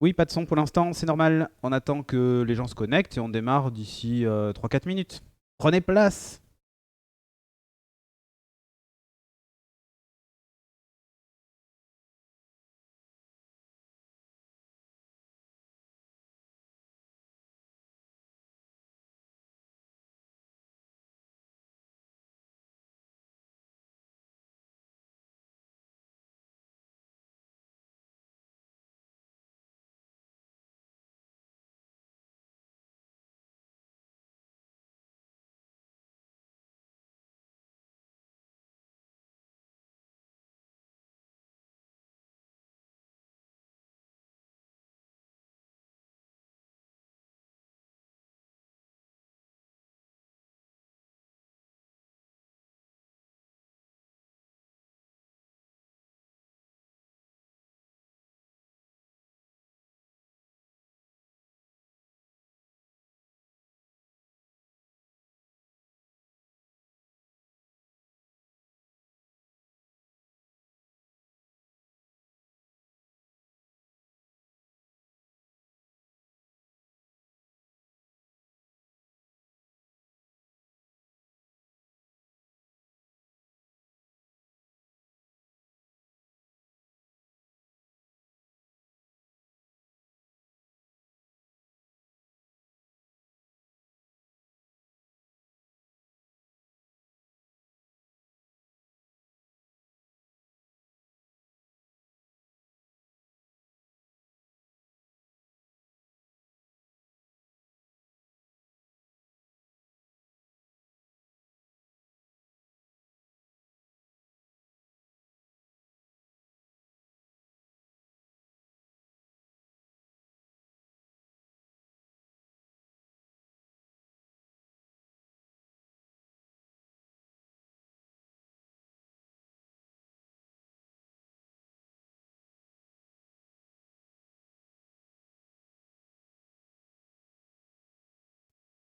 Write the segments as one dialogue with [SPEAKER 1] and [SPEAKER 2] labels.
[SPEAKER 1] Oui, pas de son pour l'instant, c'est normal. On attend que les gens se connectent et on démarre d'ici 3-4 minutes. Prenez place.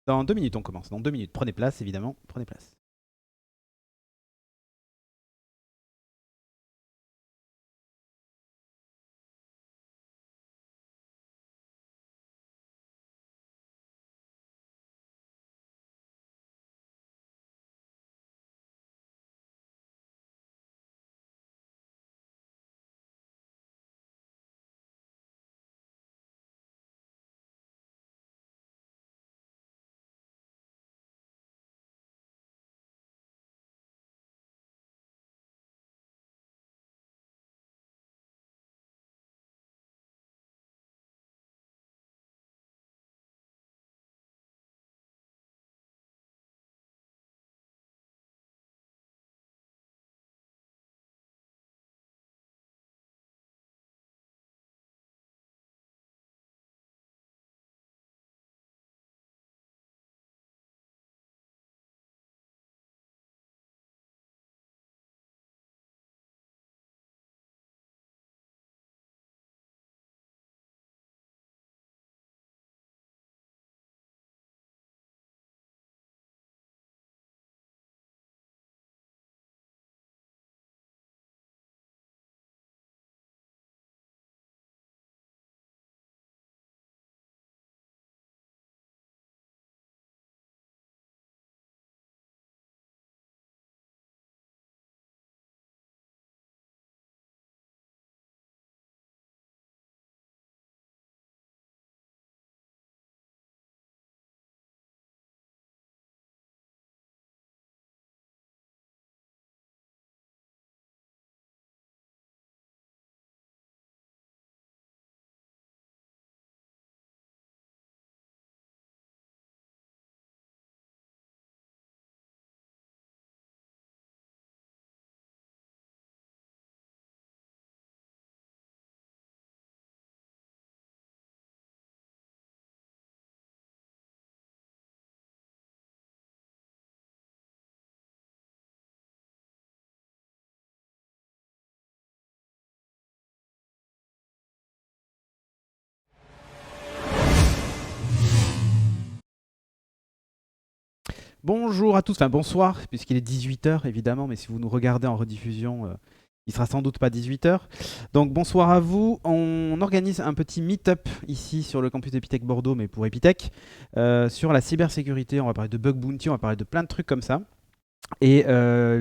[SPEAKER 1] Dans 2 minutes, on commence. Dans 2 minutes. Prenez place, évidemment. Prenez place. Bonjour à tous, enfin bonsoir, puisqu'il est 18 h évidemment, mais si vous nous regardez en rediffusion, Il sera sans doute pas 18 h. Donc bonsoir à vous. On organise un petit meet-up ici sur le campus d'Epitech Bordeaux, mais pour Epitech, sur la cybersécurité. On va parler de bug bounty, on va parler de plein de trucs comme ça. Et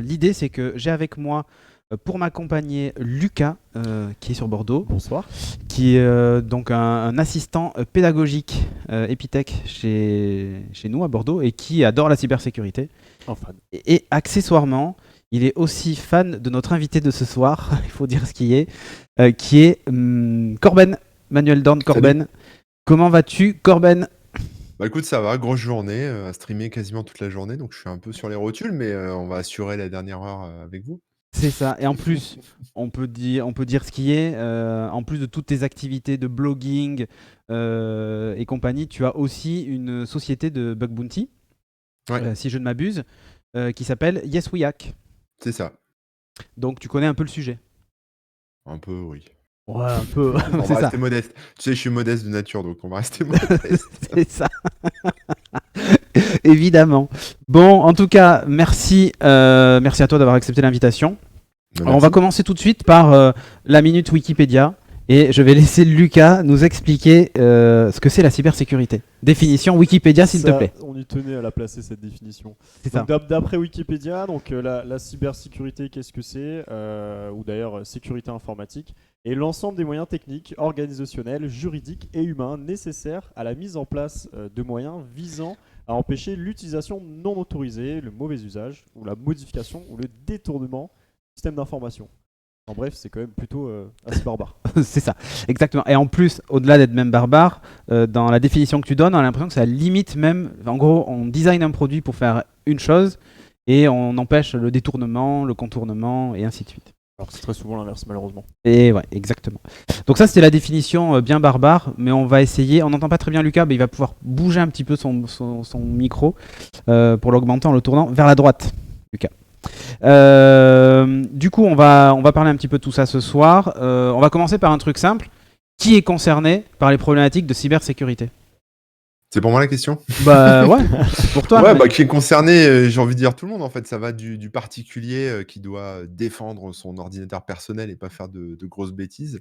[SPEAKER 1] l'idée, c'est que j'ai avec moi, pour m'accompagner, Lucas, qui est sur Bordeaux,
[SPEAKER 2] Bonsoir.
[SPEAKER 1] qui est donc un assistant pédagogique Epitech chez nous à Bordeaux et qui adore la cybersécurité.
[SPEAKER 2] Un fan.
[SPEAKER 1] Et accessoirement, il est aussi fan de notre invité de ce soir, il faut dire ce qui est Corben, Manuel Dorn
[SPEAKER 3] Salut.
[SPEAKER 1] Corben. Comment vas-tu, Corben?
[SPEAKER 3] Bah écoute, ça va, grosse journée, à streamer quasiment toute la journée, donc je suis un peu sur les rotules, mais on va assurer la dernière heure avec vous.
[SPEAKER 1] C'est ça. Et en plus, on peut dire ce qui est. En plus de toutes tes activités de blogging et compagnie, tu as aussi une société de bug bounty,
[SPEAKER 3] Ouais,
[SPEAKER 1] si je ne m'abuse, qui s'appelle Yes We Hack.
[SPEAKER 3] c'est ça.
[SPEAKER 1] Donc tu connais un peu le sujet.
[SPEAKER 3] Un peu, oui.
[SPEAKER 1] Ouais, un peu.
[SPEAKER 3] On
[SPEAKER 1] C'est
[SPEAKER 3] va
[SPEAKER 1] ça.
[SPEAKER 3] rester modeste. Tu sais, je suis modeste de nature, donc on va rester modeste.
[SPEAKER 1] C'est ça. Évidemment. Bon, en tout cas, merci à toi d'avoir accepté l'invitation. Alors, on va
[SPEAKER 3] Merci.
[SPEAKER 1] commencer tout de suite par la minute Wikipédia. Et je vais laisser Lucas nous expliquer ce que c'est la cybersécurité. Définition Wikipédia, s'il te
[SPEAKER 2] Ça,
[SPEAKER 1] plaît.
[SPEAKER 2] on y tenait à la placer cette définition.
[SPEAKER 1] C'est ça.
[SPEAKER 2] Donc, d'après Wikipédia, donc, la cybersécurité, qu'est-ce que c'est ou d'ailleurs sécurité informatique, est l'ensemble des moyens techniques, organisationnels, juridiques et humains nécessaires à la mise en place de moyens visant à empêcher l'utilisation non autorisée, le mauvais usage, ou la modification ou le détournement du système d'information. En bref, c'est quand même plutôt assez barbare.
[SPEAKER 1] C'est ça, exactement. Et en plus, au-delà d'être même barbare, dans la définition que tu donnes, on a l'impression que ça limite même. En gros, on design un produit pour faire une chose et on empêche le détournement, le contournement et ainsi de suite.
[SPEAKER 2] Alors que c'est très souvent l'inverse, malheureusement.
[SPEAKER 1] Et ouais, exactement. Donc ça, c'était la définition bien barbare, mais on va essayer. On n'entend pas très bien Lucas, mais il va pouvoir bouger un petit peu son micro pour l'augmenter en le tournant vers la droite, Lucas. Du coup, on va parler un petit peu de tout ça ce soir. On va commencer par un truc simple. Qui est concerné par les problématiques de cybersécurité?
[SPEAKER 3] C'est pour moi la question?
[SPEAKER 1] Bah ouais, pour toi.
[SPEAKER 3] Ouais,
[SPEAKER 1] mais-
[SPEAKER 3] bah qui est concerné, j'ai envie de dire tout le monde en fait. Ça va du particulier qui doit défendre son ordinateur personnel et pas faire de grosses bêtises,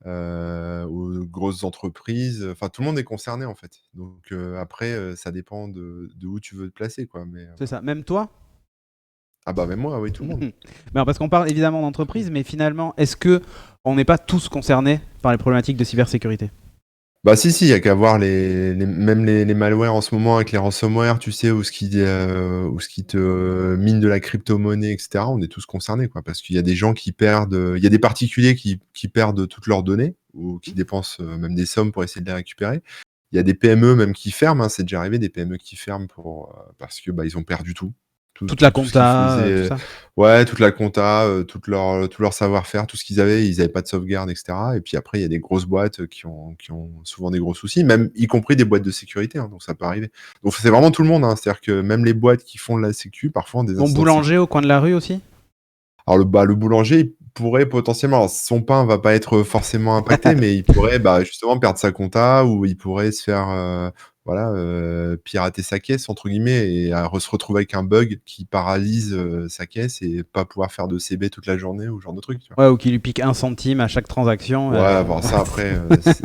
[SPEAKER 3] aux grosses entreprises. Enfin, tout le monde est concerné en fait. Donc après, ça dépend de où tu veux te placer, quoi. Mais
[SPEAKER 1] C'est ça, même toi.
[SPEAKER 3] ah bah même moi, oui, tout le monde.
[SPEAKER 1] Ben, parce qu'on parle évidemment d'entreprise, mais finalement, est-ce que on n'est pas tous concernés par les problématiques de cybersécurité?
[SPEAKER 3] Bah si, si, il y a qu'à voir même les malwares en ce moment avec les ransomware, tu sais, ou ce qui te mine de la crypto-monnaie, et cetera. On est tous concernés, quoi, parce qu'il y a des gens qui perdent, il y a des particuliers qui perdent toutes leurs données ou qui dépensent même des sommes pour essayer de les récupérer. Il y a des PME même qui ferment, hein, c'est déjà arrivé, des PME qui ferment parce que bah, ils ont perdu tout.
[SPEAKER 1] Toute la
[SPEAKER 3] Tout ce qu'ils
[SPEAKER 1] compta, tout
[SPEAKER 3] faisaient.
[SPEAKER 1] ça.
[SPEAKER 3] Ouais, toute la compta, tout leur savoir-faire, tout ce qu'ils avaient, ils avaient pas de sauvegarde, et cetera. Et puis après, il y a des grosses boîtes qui ont souvent des gros soucis, même y compris des boîtes de sécurité, hein, donc ça peut arriver. Donc c'est vraiment tout le monde, hein, c'est-à-dire que même les boîtes qui font de la sécu, parfois ont des
[SPEAKER 1] Bon,
[SPEAKER 3] incidents de sécu.
[SPEAKER 1] boulanger au coin de la rue aussi.
[SPEAKER 3] Alors le boulanger, il pourrait potentiellement, alors son pain va pas être forcément impacté, mais il pourrait justement perdre sa compta ou il pourrait se faire voilà, pirater sa caisse entre guillemets et se retrouver avec un bug qui paralyse sa caisse et pas pouvoir faire de CB toute la journée ou ce genre de truc, tu vois.
[SPEAKER 1] Ouais, ou qui lui pique 1 centime à chaque transaction.
[SPEAKER 3] Ouais, bon ça après,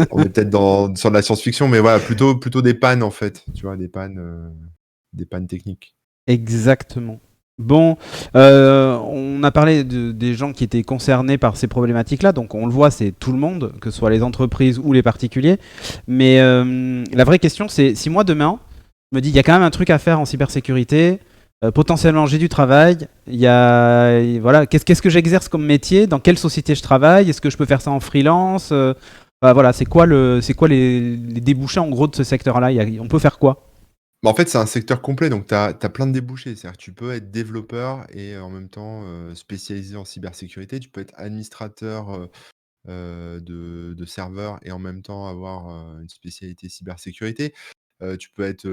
[SPEAKER 3] on est peut-être sur de la science-fiction, mais voilà, plutôt des pannes en fait, tu vois, des pannes techniques.
[SPEAKER 1] Exactement. Bon, on a parlé des gens qui étaient concernés par ces problématiques-là, donc on le voit, c'est tout le monde, que ce soit les entreprises ou les particuliers. Mais la vraie question, c'est si moi demain, je me dis, il y a quand même un truc à faire en cybersécurité, potentiellement j'ai du travail, voilà, qu'est-ce que j'exerce comme métier, dans quelle société je travaille, est-ce que je peux faire ça en freelance, bah, voilà, c'est quoi les débouchés en gros de ce secteur-là, on peut faire quoi?
[SPEAKER 3] Bah, en fait, c'est un secteur complet, donc tu as plein de débouchés. C'est-à-dire que tu peux être développeur et en même temps, spécialisé en cybersécurité. Tu peux être administrateur, de serveurs et en même temps avoir, une spécialité cybersécurité. Tu peux être,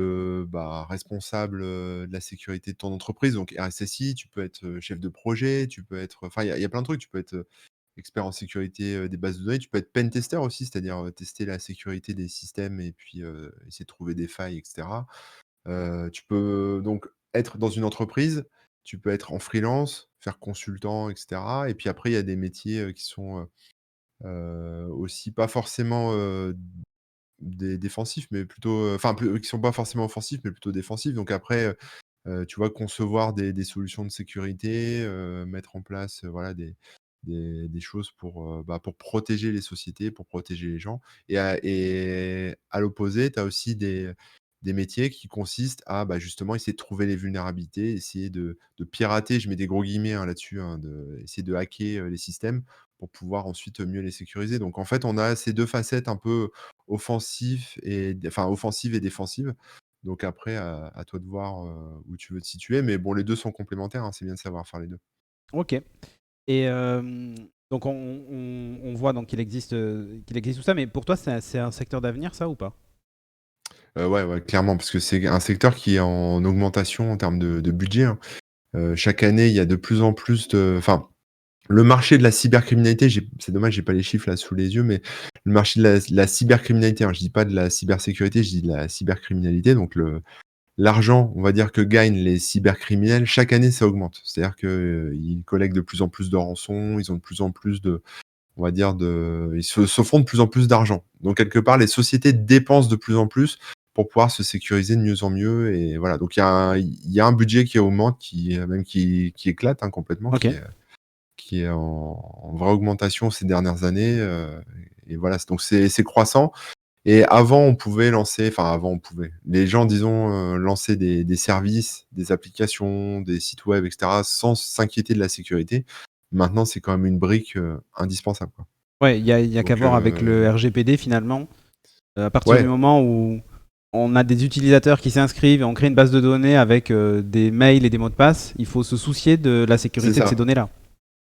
[SPEAKER 3] responsable, de la sécurité de ton entreprise, donc RSSI. Tu peux être, chef de projet, tu peux être enfin, il y a plein de trucs. Tu peux être, expert en sécurité, des bases de données. Tu peux être pen tester aussi, c'est-à-dire, tester la sécurité des systèmes et puis, essayer de trouver des failles et cetera. Tu peux donc être dans une entreprise, tu peux être en freelance, faire consultant, et cetera. Et puis après, il y a des métiers, qui sont, aussi pas forcément, des défensifs, mais plutôt, enfin, qui sont pas forcément offensifs, mais plutôt défensifs. Donc après, tu vois, concevoir des solutions de sécurité, mettre en place, voilà, des choses pour protéger les sociétés, pour protéger les gens. Et à l'opposé, tu as aussi des métiers qui consistent à, justement essayer de trouver les vulnérabilités, essayer de pirater, je mets des gros guillemets, hein, là-dessus, hein, essayer de hacker, les systèmes pour pouvoir ensuite mieux les sécuriser. Donc en fait, on a ces 2 facettes un peu offensives et défensives. Donc après, à toi de voir, où tu veux te situer. Mais bon, les 2 sont complémentaires, hein, c'est bien de savoir faire les 2.
[SPEAKER 1] Ok. Et donc on voit donc qu'il existe tout ça, mais pour toi c'est un secteur d'avenir ça ou pas?
[SPEAKER 3] Ouais, ouais, clairement, parce que c'est un secteur qui est en augmentation en termes de budget, hein. Chaque année, il y a de plus en plus de enfin, le marché de la cybercriminalité, c'est dommage, j'ai pas les chiffres là sous les yeux, mais le marché de la cybercriminalité, hein, je dis pas de la cybersécurité, je dis de la cybercriminalité, donc l'argent, on va dire, que gagnent les cybercriminels, chaque année, ça augmente. C'est-à-dire qu'ils collectent de plus en plus de rançons, ils ont de plus en plus on va dire, ils se font de plus en plus d'argent. Donc quelque part, les sociétés dépensent de plus en plus pour pouvoir se sécuriser de mieux en mieux. Et voilà, donc il y a un budget qui augmente, qui éclate, hein, complètement,
[SPEAKER 1] Ok.
[SPEAKER 3] qui est en vraie augmentation ces dernières années. Et voilà, donc c'est croissant. Et avant on pouvait, les gens, disons, lancer des services, des applications, des sites web, et cetera, sans s'inquiéter de la sécurité. Maintenant, c'est quand même une brique, indispensable, quoi.
[SPEAKER 1] Ouais, il y a qu'à
[SPEAKER 3] Donc
[SPEAKER 1] voir avec le RGPD finalement. À partir du
[SPEAKER 3] ouais,
[SPEAKER 1] moment où on a des utilisateurs qui s'inscrivent et on crée une base de données avec des mails et des mots de passe, il faut se soucier de la
[SPEAKER 3] c'est
[SPEAKER 1] sécurité de ces
[SPEAKER 3] ça.
[SPEAKER 1] données-là.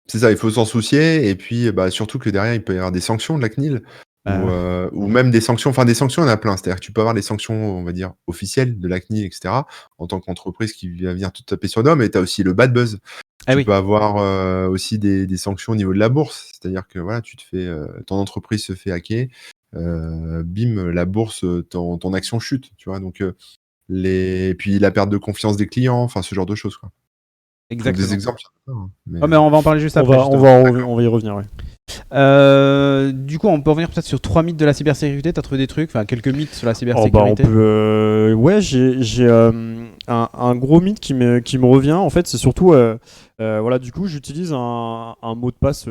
[SPEAKER 3] C'est ça, il faut s'en soucier. Et puis, surtout que derrière, il peut y avoir des sanctions de la CNIL ou même des sanctions, enfin des sanctions, il y en a plein. C'est-à-dire que tu peux avoir des sanctions, on va dire, officielles de la CNIL, et cetera, en tant qu'entreprise qui va venir te taper sur le dos, mais tu as aussi le bad buzz.
[SPEAKER 1] Ah
[SPEAKER 3] Tu
[SPEAKER 1] oui.
[SPEAKER 3] peux avoir, aussi des sanctions au niveau de la bourse. C'est-à-dire que voilà, tu te fais, ton entreprise se fait hacker, bim, la bourse, ton action chute, tu vois? Donc, et puis la perte de confiance des clients, enfin ce genre de choses, quoi. Donc des
[SPEAKER 1] Exactement.
[SPEAKER 3] exemples, il y en a plein, hein,
[SPEAKER 1] Oh, mais on va en parler juste
[SPEAKER 2] On
[SPEAKER 1] après,
[SPEAKER 2] va,
[SPEAKER 1] justement.
[SPEAKER 2] on va y revenir, ouais.
[SPEAKER 1] Du coup, on peut revenir peut-être sur 3 mythes de la cybersécurité. T'as trouvé des trucs, enfin quelques mythes sur la
[SPEAKER 2] On
[SPEAKER 1] cybersécurité.
[SPEAKER 2] peut. Ouais, j'ai un gros mythe qui me revient. En fait, c'est surtout. Voilà, du coup, j'utilise un mot de passe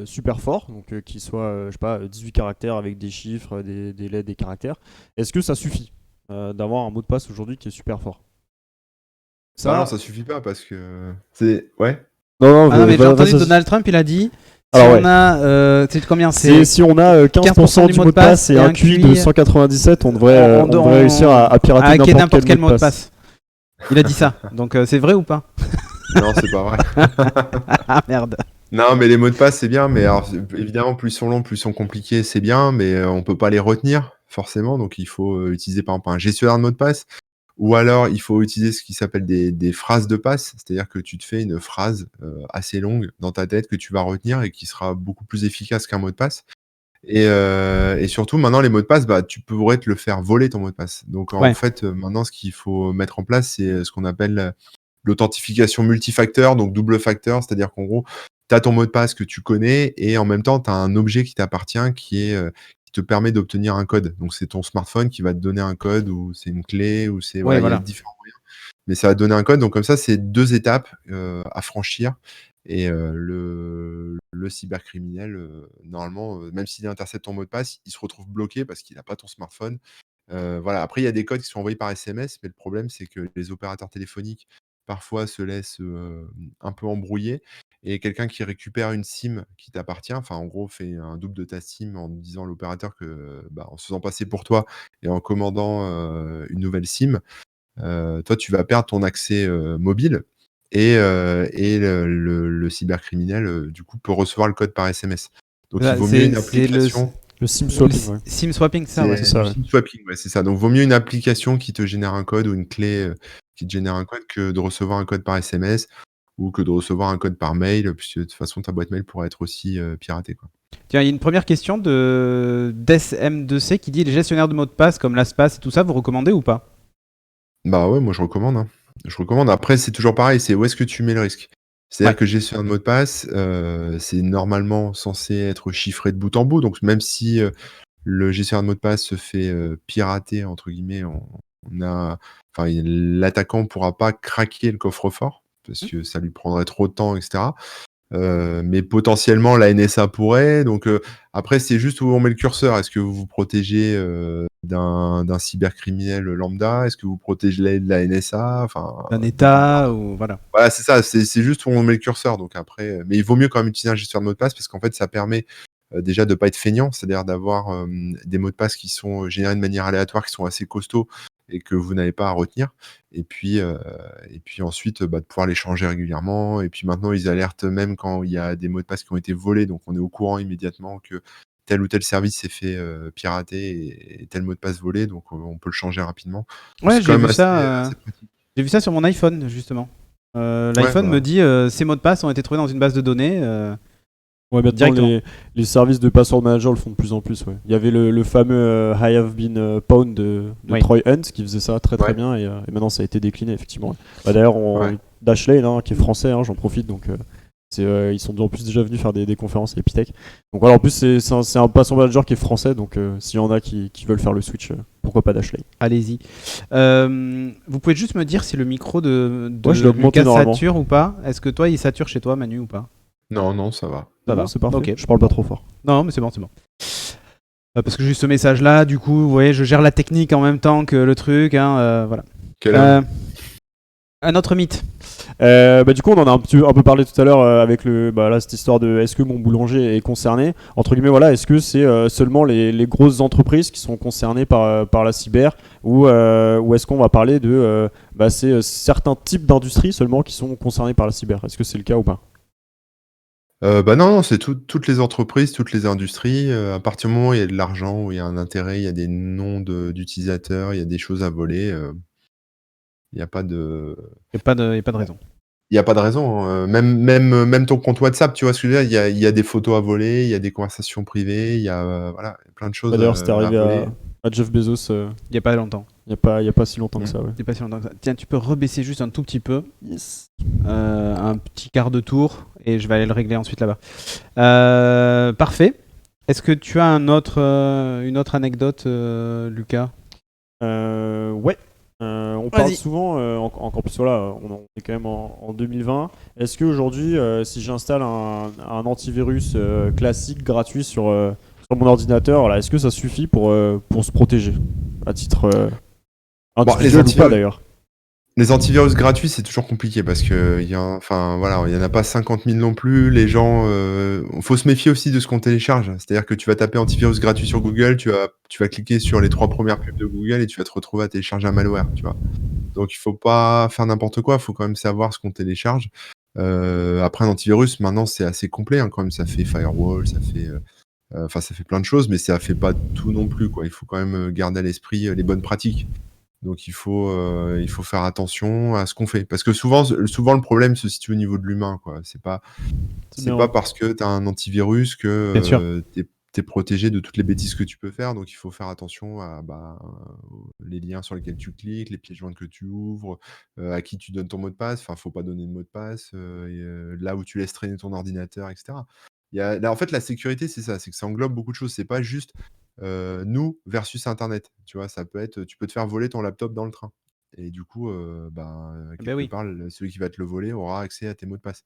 [SPEAKER 2] super fort, donc qui soit, je sais pas, 18 caractères avec des chiffres, des lettres, des caractères. Est-ce que ça suffit d'avoir un mot de passe aujourd'hui qui est super fort?
[SPEAKER 3] Bah non,
[SPEAKER 2] Ça.
[SPEAKER 3] ça suffit pas parce que c'est ouais.
[SPEAKER 2] Non,
[SPEAKER 1] Ah non, mais j'ai entendu
[SPEAKER 2] vas-y.
[SPEAKER 1] Donald Trump, il a dit si
[SPEAKER 2] Alors,
[SPEAKER 1] on
[SPEAKER 2] ouais.
[SPEAKER 1] a. Tu sais combien c'est
[SPEAKER 2] Si on a 15% du mot de passe et un QI de 197, on devrait réussir à pirater
[SPEAKER 1] n'importe quel
[SPEAKER 2] mot de passe.
[SPEAKER 1] Il a dit ça. Donc c'est vrai ou pas?
[SPEAKER 3] Non, c'est pas vrai.
[SPEAKER 1] Ah merde.
[SPEAKER 3] Non, mais les mots de passe, c'est bien, mais alors, évidemment, plus ils sont longs, plus ils sont compliqués, c'est bien, mais on peut pas les retenir, forcément. Donc, il faut utiliser, par exemple, un gestionnaire de mots de passe. Ou alors, il faut utiliser ce qui s'appelle des phrases de passe. C'est-à-dire que tu te fais une phrase assez longue dans ta tête que tu vas retenir et qui sera beaucoup plus efficace qu'un mot de passe. Et surtout, maintenant, les mots de passe, tu pourrais te le faire voler ton mot de passe. Donc, en
[SPEAKER 1] Ouais.
[SPEAKER 3] fait, maintenant, ce qu'il faut mettre en place, c'est ce qu'on appelle l'authentification multifacteur, donc double facteur. C'est-à-dire qu'en gros, tu as ton mot de passe que tu connais et en même temps, tu as un objet qui t'appartient qui te permet d'obtenir un code. Donc, c'est ton smartphone qui va te donner un code ou c'est une clé ou c'est
[SPEAKER 1] Ouais,
[SPEAKER 3] voilà, il y a
[SPEAKER 1] voilà.
[SPEAKER 3] différents moyens. Mais ça va te donner un code. Donc, comme ça, c'est 2 étapes à franchir. Et le cybercriminel, normalement, même s'il intercepte ton mot de passe, il se retrouve bloqué parce qu'il n'a pas ton smartphone. Voilà. Après, il y a des codes qui sont envoyés par SMS, mais le problème, c'est que les opérateurs téléphoniques, parfois, se laissent un peu embrouiller. Et quelqu'un qui récupère une SIM qui t'appartient, enfin, en gros, fait un double de ta SIM en disant à l'opérateur que, en se faisant passer pour toi et en commandant une nouvelle SIM, toi, tu vas perdre ton accès mobile et le cybercriminel, du coup, peut recevoir le code par SMS. Donc il vaut mieux une
[SPEAKER 1] C'est le
[SPEAKER 3] application.
[SPEAKER 2] Le SIM swapping, ouais.
[SPEAKER 1] SIM swapping, ça, ouais.
[SPEAKER 2] C'est ça,
[SPEAKER 3] du
[SPEAKER 2] ouais.
[SPEAKER 3] SIM swapping, ouais, c'est ça. Donc vaut mieux une application qui te génère un code ou une clé, qui te génère un code que de recevoir un code par SMS ou que de recevoir un code par mail, puisque de toute façon, ta boîte mail pourrait être aussi piratée, quoi.
[SPEAKER 1] Tiens, il y a une première question de DSM2C qui dit les gestionnaires de mots de passe comme LastPass et tout ça, vous recommandez ou pas?
[SPEAKER 3] Bah ouais, moi je recommande, hein. Je recommande. Après, c'est toujours pareil, c'est où est-ce que tu mets le risque? C'est-à-dire
[SPEAKER 1] Ouais.
[SPEAKER 3] que gestionnaire de mot de passe, c'est normalement censé être chiffré de bout en bout. Donc même si, le gestionnaire de mot de passe se fait, «pirater» entre guillemets, on a enfin, l'attaquant ne pourra pas craquer le coffre-fort parce
[SPEAKER 1] Mmh.
[SPEAKER 3] que ça lui prendrait trop de temps et cetera. Mais potentiellement la NSA pourrait, donc après c'est juste où on met le curseur. Est-ce que vous vous protégez, d'un cybercriminel lambda? Est-ce que vous protégez de la NSA? Enfin,
[SPEAKER 1] D'un état ou voilà.
[SPEAKER 3] voilà, c'est ça, c'est juste où on met le curseur, donc après, mais il vaut mieux quand même utiliser un gestionnaire de mot de passe parce qu'en fait ça permet, déjà de pas être feignant, c'est-à-dire d'avoir, des mots de passe qui sont, générés de manière aléatoire, qui sont assez costauds et que vous n'avez pas à retenir et puis ensuite, de pouvoir les changer régulièrement et puis maintenant ils alertent même quand il y a des mots de passe qui ont été volés, donc on est au courant immédiatement que tel ou tel service s'est fait, pirater et tel mot de passe volé, donc on peut le changer rapidement. Donc
[SPEAKER 1] Ouais,
[SPEAKER 3] c'est quand même assez pratique.
[SPEAKER 1] j'ai vu ça sur mon iPhone justement.
[SPEAKER 3] Ouais,
[SPEAKER 1] L'iPhone me dit ces mots de passe ont été trouvés dans une base de données.
[SPEAKER 2] Ouais, maintenant
[SPEAKER 1] Directement.
[SPEAKER 2] les services de password manager le font de plus en plus. Ouais. Il y avait le fameux I have been pwned de
[SPEAKER 1] Oui.
[SPEAKER 2] Troy Hunt qui faisait ça très
[SPEAKER 3] Ouais.
[SPEAKER 2] bien et maintenant ça a été décliné effectivement. Bah, d'ailleurs,
[SPEAKER 3] Ouais.
[SPEAKER 2] Dashlane qui est français, j'en profite donc ils sont en plus déjà venus faire des conférences à Epitech. Donc voilà, en plus c'est un password manager qui est français donc s'il y en a qui veulent faire le switch, pourquoi pas Dashlane.
[SPEAKER 1] Allez-y. Vous pouvez juste me dire si le micro de
[SPEAKER 2] Ouais, je l'ai augmenté
[SPEAKER 1] Lucas
[SPEAKER 2] normalement.
[SPEAKER 1] sature ou pas. Est-ce que toi il sature chez toi, Manu, ou pas?
[SPEAKER 3] Non, non, ça va.
[SPEAKER 1] Ça va.
[SPEAKER 2] C'est parfait.
[SPEAKER 1] Ok.
[SPEAKER 2] Je parle pas trop fort.
[SPEAKER 1] Non, mais c'est bon, c'est bon. Parce que j'ai eu ce message-là, du coup, vous voyez, je gère la technique en même temps que le truc, hein, voilà.
[SPEAKER 3] Quelle heure
[SPEAKER 1] Un autre mythe.
[SPEAKER 2] Du coup, on en a un peu parlé tout à l'heure avec là, cette histoire de est-ce que mon boulanger est concerné entre guillemets, voilà, est-ce que c'est seulement les grosses entreprises qui sont concernées par la cyber ou est-ce qu'on va parler de c'est certains types d'industries seulement qui sont concernées par la cyber? Est-ce que c'est le cas ou pas?
[SPEAKER 3] Non, c'est toutes les entreprises, toutes les industries, à partir du moment où il y a de l'argent, où il y a un intérêt, il y a des noms d'utilisateurs, il y a des choses à voler, il y a pas de
[SPEAKER 1] Il n'y a pas de raison.
[SPEAKER 3] il y a pas de raison, hein, même ton compte WhatsApp, tu vois ce que je veux dire? Il y a des photos à voler, il y a des conversations privées, il y a, voilà, plein de choses,
[SPEAKER 2] D'ailleurs, c'était
[SPEAKER 3] à
[SPEAKER 2] arrivé
[SPEAKER 3] voler.
[SPEAKER 2] à Jeff Bezos
[SPEAKER 1] Il n'y a pas longtemps.
[SPEAKER 2] il y a pas si longtemps que ça. Ouais.
[SPEAKER 1] Il y a pas si longtemps que ça. Tiens, tu peux rebaisser juste un tout petit peu,
[SPEAKER 2] Yes.
[SPEAKER 1] un petit quart de tour, et je vais aller le régler ensuite là-bas. Parfait. Est-ce que tu as une autre anecdote, Lucas?
[SPEAKER 2] Ouais. On parle
[SPEAKER 1] Vas-y.
[SPEAKER 2] souvent, encore plus, voilà, on est quand même en 2020. Est-ce qu'aujourd'hui, si j'installe un antivirus classique, gratuit sur mon ordinateur, là, est-ce que ça suffit pour se protéger à titre individuel ou pas d'ailleurs?
[SPEAKER 3] Les antivirus gratuits, c'est toujours compliqué parce que il y en a pas 50 000 non plus. Les gens, faut se méfier aussi de ce qu'on télécharge. C'est-à-dire que tu vas taper antivirus gratuit sur Google, tu vas cliquer sur les 3 premières pubs de Google et tu vas te retrouver à télécharger un malware, tu vois? Donc il faut pas faire n'importe quoi, il faut quand même savoir ce qu'on télécharge. Après un antivirus, maintenant, c'est assez complet, hein, quand même. Ça fait firewall, ça fait plein de choses, mais ça fait pas tout non plus, quoi. Il faut quand même, garder à l'esprit, les bonnes pratiques. Donc il faut faire attention à ce qu'on fait. Parce que souvent le problème se situe au niveau de l'humain, quoi. C'est
[SPEAKER 2] bien,
[SPEAKER 3] pas
[SPEAKER 2] ouais.
[SPEAKER 3] parce que tu as un antivirus que,
[SPEAKER 1] Bien sûr.
[SPEAKER 3] tu protégé de toutes les bêtises que tu peux faire. Donc il faut faire attention à, les liens sur lesquels tu cliques, les pièces jointes que tu ouvres, à qui tu donnes ton mot de passe. Enfin, faut pas donner de mot de passe, là où tu laisses traîner ton ordinateur et cetera. Là, en fait, la sécurité, c'est ça, c'est que ça englobe beaucoup de choses. C'est pas juste, nous versus internet, tu vois? Ça peut être, tu peux te faire voler ton laptop dans le train et du coup,
[SPEAKER 1] Ben
[SPEAKER 3] quelque
[SPEAKER 1] oui.
[SPEAKER 3] part, celui qui va te le voler aura accès à tes mots de passe,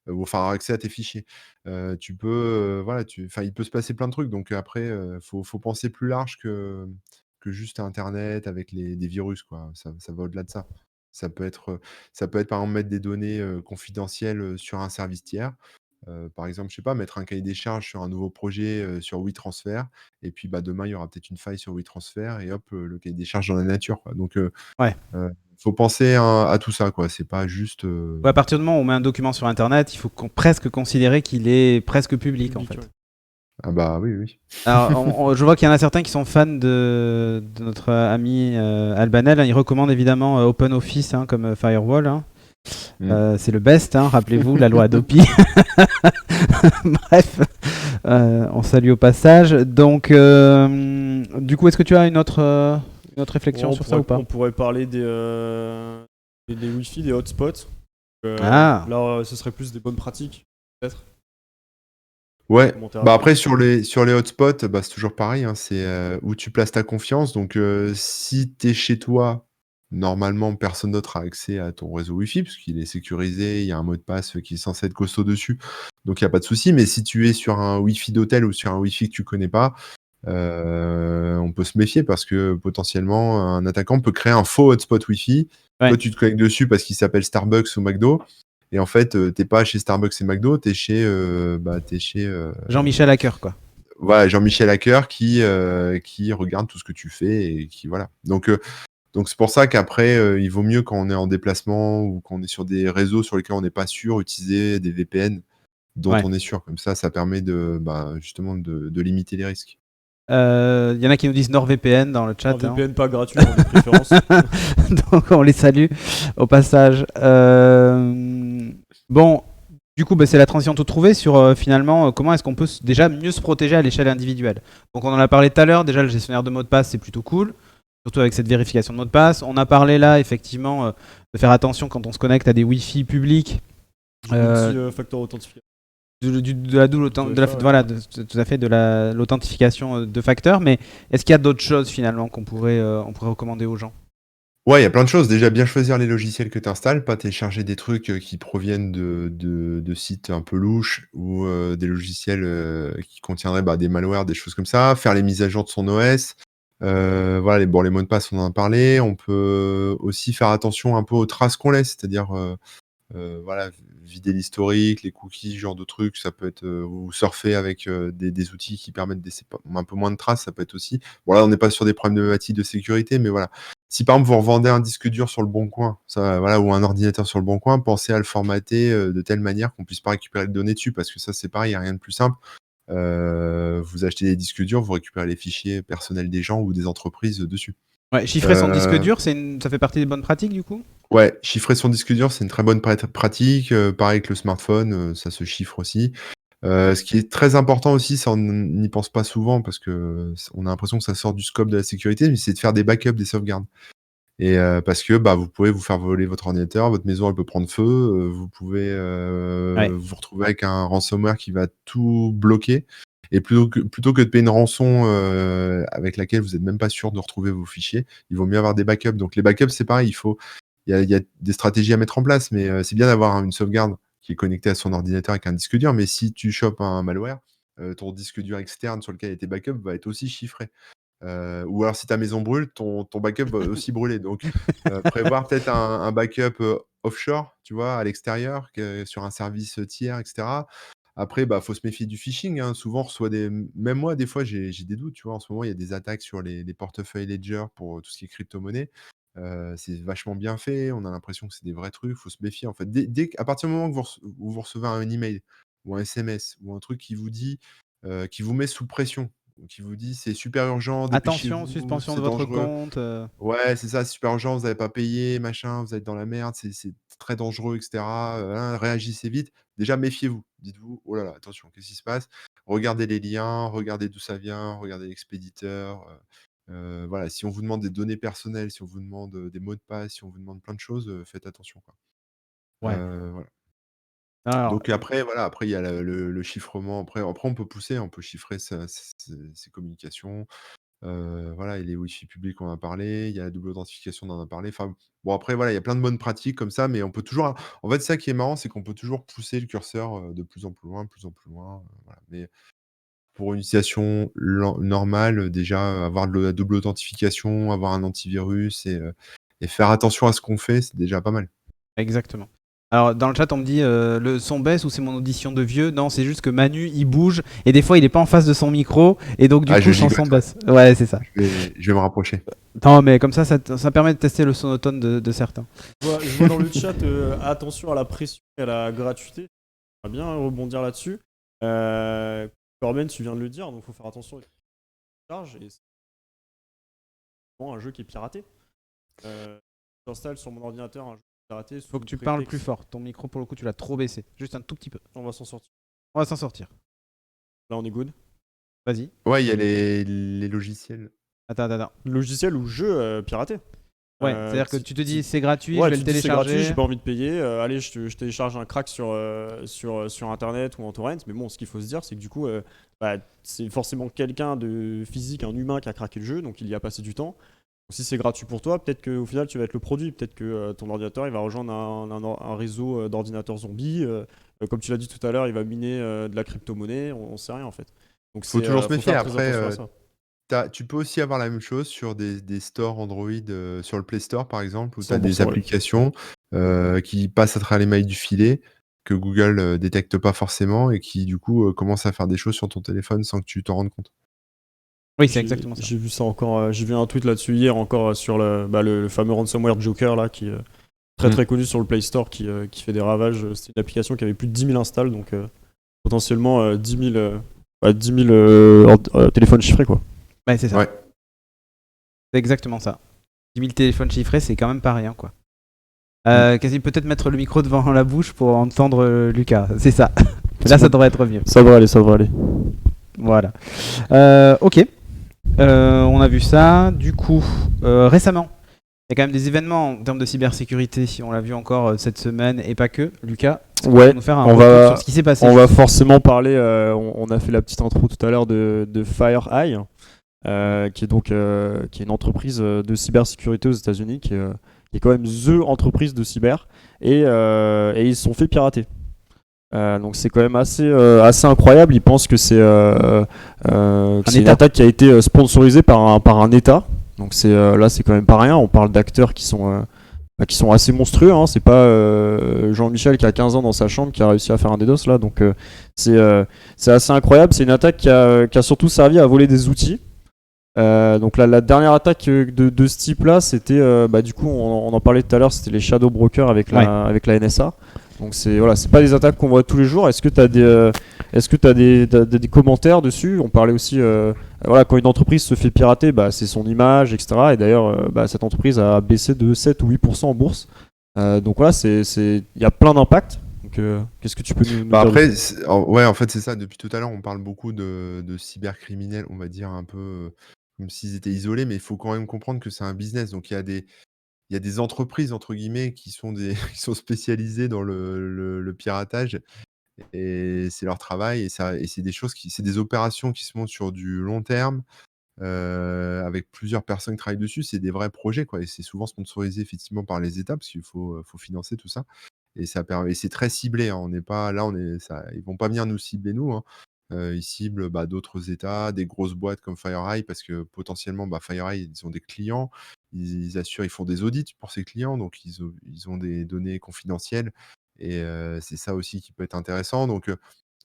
[SPEAKER 3] ou enfin aura accès à tes fichiers. Tu peux, voilà, il peut se passer plein de trucs donc après, faut penser plus large que juste internet avec des virus, quoi. Ça va au-delà de ça. Ça peut être, par exemple mettre des données, confidentielles, sur un service tiers. Par exemple, je sais pas, mettre un cahier des charges sur un nouveau projet, sur WeTransfer et puis, demain, il y aura peut-être une faille sur WeTransfer et hop, le cahier des charges dans la nature, quoi. Donc,
[SPEAKER 1] Ouais.
[SPEAKER 3] faut penser à tout ça, quoi. C'est pas juste,
[SPEAKER 1] Ouais, à partir du moment où on met un document sur Internet, il faut presque considérer qu'il est presque public, en fait.
[SPEAKER 2] Ouais.
[SPEAKER 3] Ah bah, oui, oui.
[SPEAKER 1] Alors, je vois qu'il y en a certains qui sont fans de notre ami Albanel. Il recommande évidemment OpenOffice, hein, comme firewall, hein. C'est le best, hein, rappelez-vous, la loi Adopi. Bref, on salue au passage. Donc, du coup, est-ce que tu as une autre réflexion sur ça ou pas?
[SPEAKER 2] On pourrait parler des Wi-Fi, des hotspots.
[SPEAKER 1] Ah.
[SPEAKER 2] Là, ce serait plus des bonnes pratiques, peut-être.
[SPEAKER 3] Ouais,
[SPEAKER 2] Monter
[SPEAKER 3] bah
[SPEAKER 2] rapide.
[SPEAKER 3] après sur les hotspots, c'est toujours pareil, hein, c'est où tu places ta confiance. Donc si tu es chez toi, normalement personne d'autre a accès à ton réseau Wi-Fi parce qu'il est sécurisé, il y a un mot de passe qui est censé être costaud dessus, donc il y a pas de souci. Mais si tu es sur un Wi-Fi d'hôtel ou sur un Wi-Fi que tu connais pas, on peut se méfier parce que potentiellement un attaquant peut créer un faux hotspot Wi-Fi.
[SPEAKER 1] Ouais.
[SPEAKER 3] Toi tu te connectes dessus parce qu'il s'appelle Starbucks ou McDo. Et en fait, t'es pas chez Starbucks et McDo, t'es chez
[SPEAKER 1] Jean-Michel Hacker, quoi.
[SPEAKER 3] voilà, Jean-Michel Hacker qui regarde tout ce que tu fais et qui voilà. Donc c'est pour ça qu'après, il vaut mieux quand on est en déplacement ou quand on est sur des réseaux sur lesquels on n'est pas sûr, utiliser des VPN dont
[SPEAKER 1] Ouais.
[SPEAKER 3] on est sûr. Comme ça permet de justement de limiter les risques.
[SPEAKER 1] Il y en a qui nous disent NordVPN dans le chat.
[SPEAKER 2] Un VPN pas gratuit, de préférence.
[SPEAKER 1] Donc on les salue au passage. Bon, du coup, c'est la transition toute trouvée sur finalement comment est-ce qu'on peut déjà mieux se protéger à l'échelle individuelle. Donc on en a parlé tout à l'heure, déjà le gestionnaire de mots de passe c'est plutôt cool, surtout avec cette vérification de mots de passe. On a parlé là effectivement de faire attention quand on se connecte à des Wi-Fi publics.
[SPEAKER 2] Multi-factor authentification.
[SPEAKER 1] De la double tout à fait de l'authentification de facteurs, mais est-ce qu'il y a d'autres choses finalement qu'on pourrait recommander aux gens?
[SPEAKER 3] Ouais, il y a plein de choses. Déjà, bien choisir les logiciels que tu installes, pas télécharger des trucs qui proviennent de sites un peu louches ou des logiciels qui contiendraient des malwares, des choses comme ça. Faire les mises à jour de son OS. Voilà, les mots de passe, on en a parlé. On peut aussi faire attention un peu aux traces qu'on laisse, c'est-à-dire voilà, vider l'historique, les cookies, ce genre de trucs. Ça peut être ou surfer avec des outils qui permettent de laisser un peu moins de traces, ça peut être aussi. Bon, là, on n'est pas sur des problématiques de sécurité, mais voilà. Si par exemple vous revendez un disque dur sur le bon coin, voilà, ou un ordinateur sur le bon coin, pensez à le formater de telle manière qu'on puisse pas récupérer les données dessus, parce que ça c'est pareil, il n'y a rien de plus simple. Vous achetez des disques durs, vous récupérez les fichiers personnels des gens ou des entreprises dessus.
[SPEAKER 1] Ouais, chiffrer son disque dur, ça fait partie des bonnes pratiques du coup?
[SPEAKER 3] Ouais, chiffrer son disque dur, c'est une très bonne pratique. Pareil que le smartphone, ça se chiffre aussi. Ce qui est très important aussi, ça on n'y pense pas souvent parce que on a l'impression que ça sort du scope de la sécurité, mais c'est de faire des backups, des sauvegardes. Et parce que vous pouvez vous faire voler votre ordinateur, votre maison elle peut prendre feu, vous pouvez vous retrouver avec un ransomware qui va tout bloquer. Et plutôt que de payer une rançon avec laquelle vous n'êtes même pas sûr de retrouver vos fichiers, il vaut mieux avoir des backups. Donc les backups, c'est pareil, il y a des stratégies à mettre en place, mais c'est bien d'avoir une sauvegarde qui est connectée à son ordinateur avec un disque dur. Mais si tu chopes un malware, ton disque dur externe sur lequel était backup va être aussi chiffré. Ou alors si ta maison brûle, ton backup va aussi brûler. Donc prévoir peut-être un backup offshore, tu vois, à l'extérieur, sur un service tiers, etc. Après, faut se méfier du phishing, hein. Souvent, on reçoit même moi, des fois, j'ai des doutes, tu vois. En ce moment, il y a des attaques sur les portefeuilles Ledger pour tout ce qui est crypto-monnaie. C'est vachement bien fait. On a l'impression que c'est des vrais trucs. Il faut se méfier, en fait. À partir du moment que vous recevez un email ou un SMS ou un truc qui vous dit, qui vous met sous pression, qui vous dit c'est super urgent,
[SPEAKER 1] Attention,
[SPEAKER 3] dépêchez-vous,
[SPEAKER 1] suspension de
[SPEAKER 3] c'est
[SPEAKER 1] votre
[SPEAKER 3] dangereux.
[SPEAKER 1] compte.
[SPEAKER 3] Ouais, c'est ça, c'est super urgent, vous n'avez pas payé, machin, vous êtes dans la merde, c'est très dangereux, etc. Réagissez vite. Déjà, méfiez-vous. Dites-vous, oh là là, attention, qu'est-ce qui se passe? Regardez les liens, regardez d'où ça vient, regardez l'expéditeur. Voilà, si on vous demande des données personnelles, si on vous demande des mots de passe, si on vous demande plein de choses, faites attention, quoi.
[SPEAKER 1] Ouais.
[SPEAKER 3] Voilà.
[SPEAKER 1] Alors,
[SPEAKER 3] Donc après, voilà, après il y a le chiffrement. Après, on peut pousser, on peut chiffrer ses communications. Voilà, et les Wi-Fi publics, on en a parlé. Il y a la double authentification, on en a parlé. Enfin, bon, après, voilà, il y a plein de bonnes pratiques comme ça, mais on peut toujours. En fait, ça qui est marrant, c'est qu'on peut toujours pousser le curseur de plus en plus loin, de plus en plus loin. Voilà. Mais pour une utilisation normale, déjà, avoir de la double authentification, avoir un antivirus et faire attention à ce qu'on fait, c'est déjà pas mal.
[SPEAKER 1] exactement. Alors, dans le chat, on me dit le son baisse ou c'est mon audition de vieux? Non, c'est juste que Manu, il bouge et des fois, il est pas en face de son micro et donc, du coup,
[SPEAKER 3] Je
[SPEAKER 1] son son
[SPEAKER 3] gigote, ouais.
[SPEAKER 1] baisse. Ouais, c'est ça.
[SPEAKER 3] Je vais me rapprocher.
[SPEAKER 1] Non, mais comme ça permet de tester le sonotone de certains.
[SPEAKER 2] Je vois dans le chat, attention à la pression et à la gratuité. On va bien rebondir là-dessus. Corben, tu viens de le dire, donc il faut faire attention. Et c'est un jeu qui est piraté. J'installe sur mon ordinateur un jeu piraté.
[SPEAKER 1] Faut que tu parles plus fort. Ton micro, pour le coup, tu l'as trop baissé. Juste un tout petit peu.
[SPEAKER 2] On va s'en sortir.
[SPEAKER 1] On va s'en sortir.
[SPEAKER 2] Là, on est good.
[SPEAKER 1] Vas-y.
[SPEAKER 3] Ouais, il y a les logiciels.
[SPEAKER 1] Attends.
[SPEAKER 2] Logiciel ou jeu piraté.
[SPEAKER 1] Ouais, c'est-à-dire que tu te dis c'est gratuit,
[SPEAKER 2] Ouais,
[SPEAKER 1] je vais
[SPEAKER 2] tu
[SPEAKER 1] le
[SPEAKER 2] te dis c'est gratuit,
[SPEAKER 1] télécharger.
[SPEAKER 2] j'ai pas envie de payer. Allez, je télécharge un crack sur internet ou en torrent. Mais bon, ce qu'il faut se dire, c'est que du coup, c'est forcément quelqu'un de physique, un humain qui a craqué le jeu, donc il y a passé du temps. Si c'est gratuit pour toi, peut-être qu'au final tu vas être le produit. Peut-être que ton ordinateur il va rejoindre un réseau d'ordinateurs zombies. Comme tu l'as dit tout à l'heure, il va miner de la crypto-monnaie. On sait rien en fait. Donc
[SPEAKER 3] Faut toujours se
[SPEAKER 2] faut
[SPEAKER 3] méfier.
[SPEAKER 2] faire très
[SPEAKER 3] Après,
[SPEAKER 2] attention à ça.
[SPEAKER 3] tu peux aussi avoir la même chose sur des stores Android, sur le Play Store par exemple, où tu as des
[SPEAKER 2] 100%, ouais.
[SPEAKER 3] applications qui passent à travers les mailles du filet, que Google détecte pas forcément et qui du coup commencent à faire des choses sur ton téléphone sans que tu t'en rendes compte.
[SPEAKER 1] Oui, c'est exactement ça.
[SPEAKER 2] J'ai vu ça encore. J'ai vu un tweet là-dessus hier encore sur le fameux ransomware Joker là qui très connu sur le Play Store qui fait des ravages. C'est une application qui avait plus de 10 000 installs, donc potentiellement 10 000 téléphones chiffrés quoi.
[SPEAKER 1] Ouais, c'est ça.
[SPEAKER 3] Ouais.
[SPEAKER 1] C'est exactement ça. 10 000 téléphones chiffrés, c'est quand même pas rien, quoi. Quasi peut-être mettre le micro devant la bouche pour entendre Lucas. C'est ça. Là, ça devrait être mieux.
[SPEAKER 2] Ça devrait aller.
[SPEAKER 1] Voilà. Ok. On a vu ça. Du coup, récemment, il y a quand même des événements en termes de cybersécurité. On l'a vu encore cette semaine et pas que. Lucas, tu peux nous faire un retour sur ce qui s'est passé.
[SPEAKER 2] On va forcément parler. On a fait la petite intro tout à l'heure de FireEye, qui est une entreprise de cybersécurité aux États-Unis, qui est quand même the entreprise de cyber, et ils se sont fait pirater. Donc c'est quand même assez incroyable. Ils pensent que c'est une attaque qui a été sponsorisée par un État. Donc là c'est quand même pas rien. On parle d'acteurs qui sont assez monstrueux. Hein. C'est pas Jean-Michel qui a 15 ans dans sa chambre qui a réussi à faire un DDoS là. Donc c'est assez incroyable. C'est une attaque qui a surtout servi à voler des outils. Donc la dernière attaque de ce type là, c'était du coup on en parlait tout à l'heure, c'était les Shadow Brokers avec la NSA. Donc c'est pas des attaques qu'on voit tous les jours. Est-ce que tu as des commentaires dessus? On parlait aussi quand une entreprise se fait pirater, c'est son image, etc. Et d'ailleurs cette entreprise a baissé de 7 ou 8% en bourse. Donc voilà, il y a plein d'impacts. Donc qu'est-ce que tu peux nous dire
[SPEAKER 3] Après, en fait c'est ça. Depuis tout à l'heure, on parle beaucoup de cybercriminels, on va dire un peu comme s'ils étaient isolés, mais il faut quand même comprendre que c'est un business. Donc il y a des entreprises entre guillemets qui sont qui sont spécialisées dans le piratage et c'est leur travail et c'est des choses c'est des opérations qui se montent sur du long terme, avec plusieurs personnes qui travaillent dessus. C'est des vrais projets, quoi, et c'est souvent sponsorisé effectivement par les États parce qu'il faut financer tout ça et c'est très ciblé, hein. On n'est pas là, ils vont pas venir nous cibler nous, hein. Ils ciblent, d'autres États, des grosses boîtes comme FireEye parce que potentiellement, FireEye, ils ont des clients, ils font des audits pour ces clients, donc ils ont des données confidentielles et c'est ça aussi qui peut être intéressant. Donc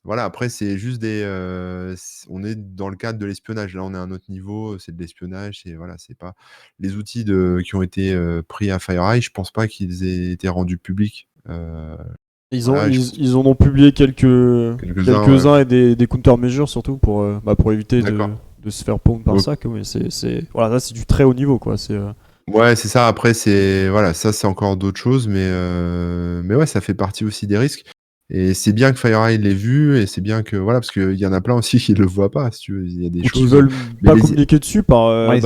[SPEAKER 3] voilà, après c'est juste on est dans le cadre de l'espionnage. Là, on est à un autre niveau, c'est de l'espionnage, c'est pas les outils qui ont été pris à FireEye, je pense pas qu'ils aient été rendus publics.
[SPEAKER 2] Ils en ont publié quelques-uns
[SPEAKER 3] ouais.
[SPEAKER 2] et des countermeasures surtout pour éviter de se faire pondre par ça. Mais là c'est du très haut niveau, quoi.
[SPEAKER 3] Ouais, c'est ça. Après, ça c'est encore d'autres choses, mais ouais, ça fait partie aussi des risques. Et c'est bien que FireEye l'ait vu, et c'est bien que parce qu'il y en a plein aussi qui le voient pas, si tu veux. Il y a des choses.
[SPEAKER 2] Qui veulent pas communiquer dessus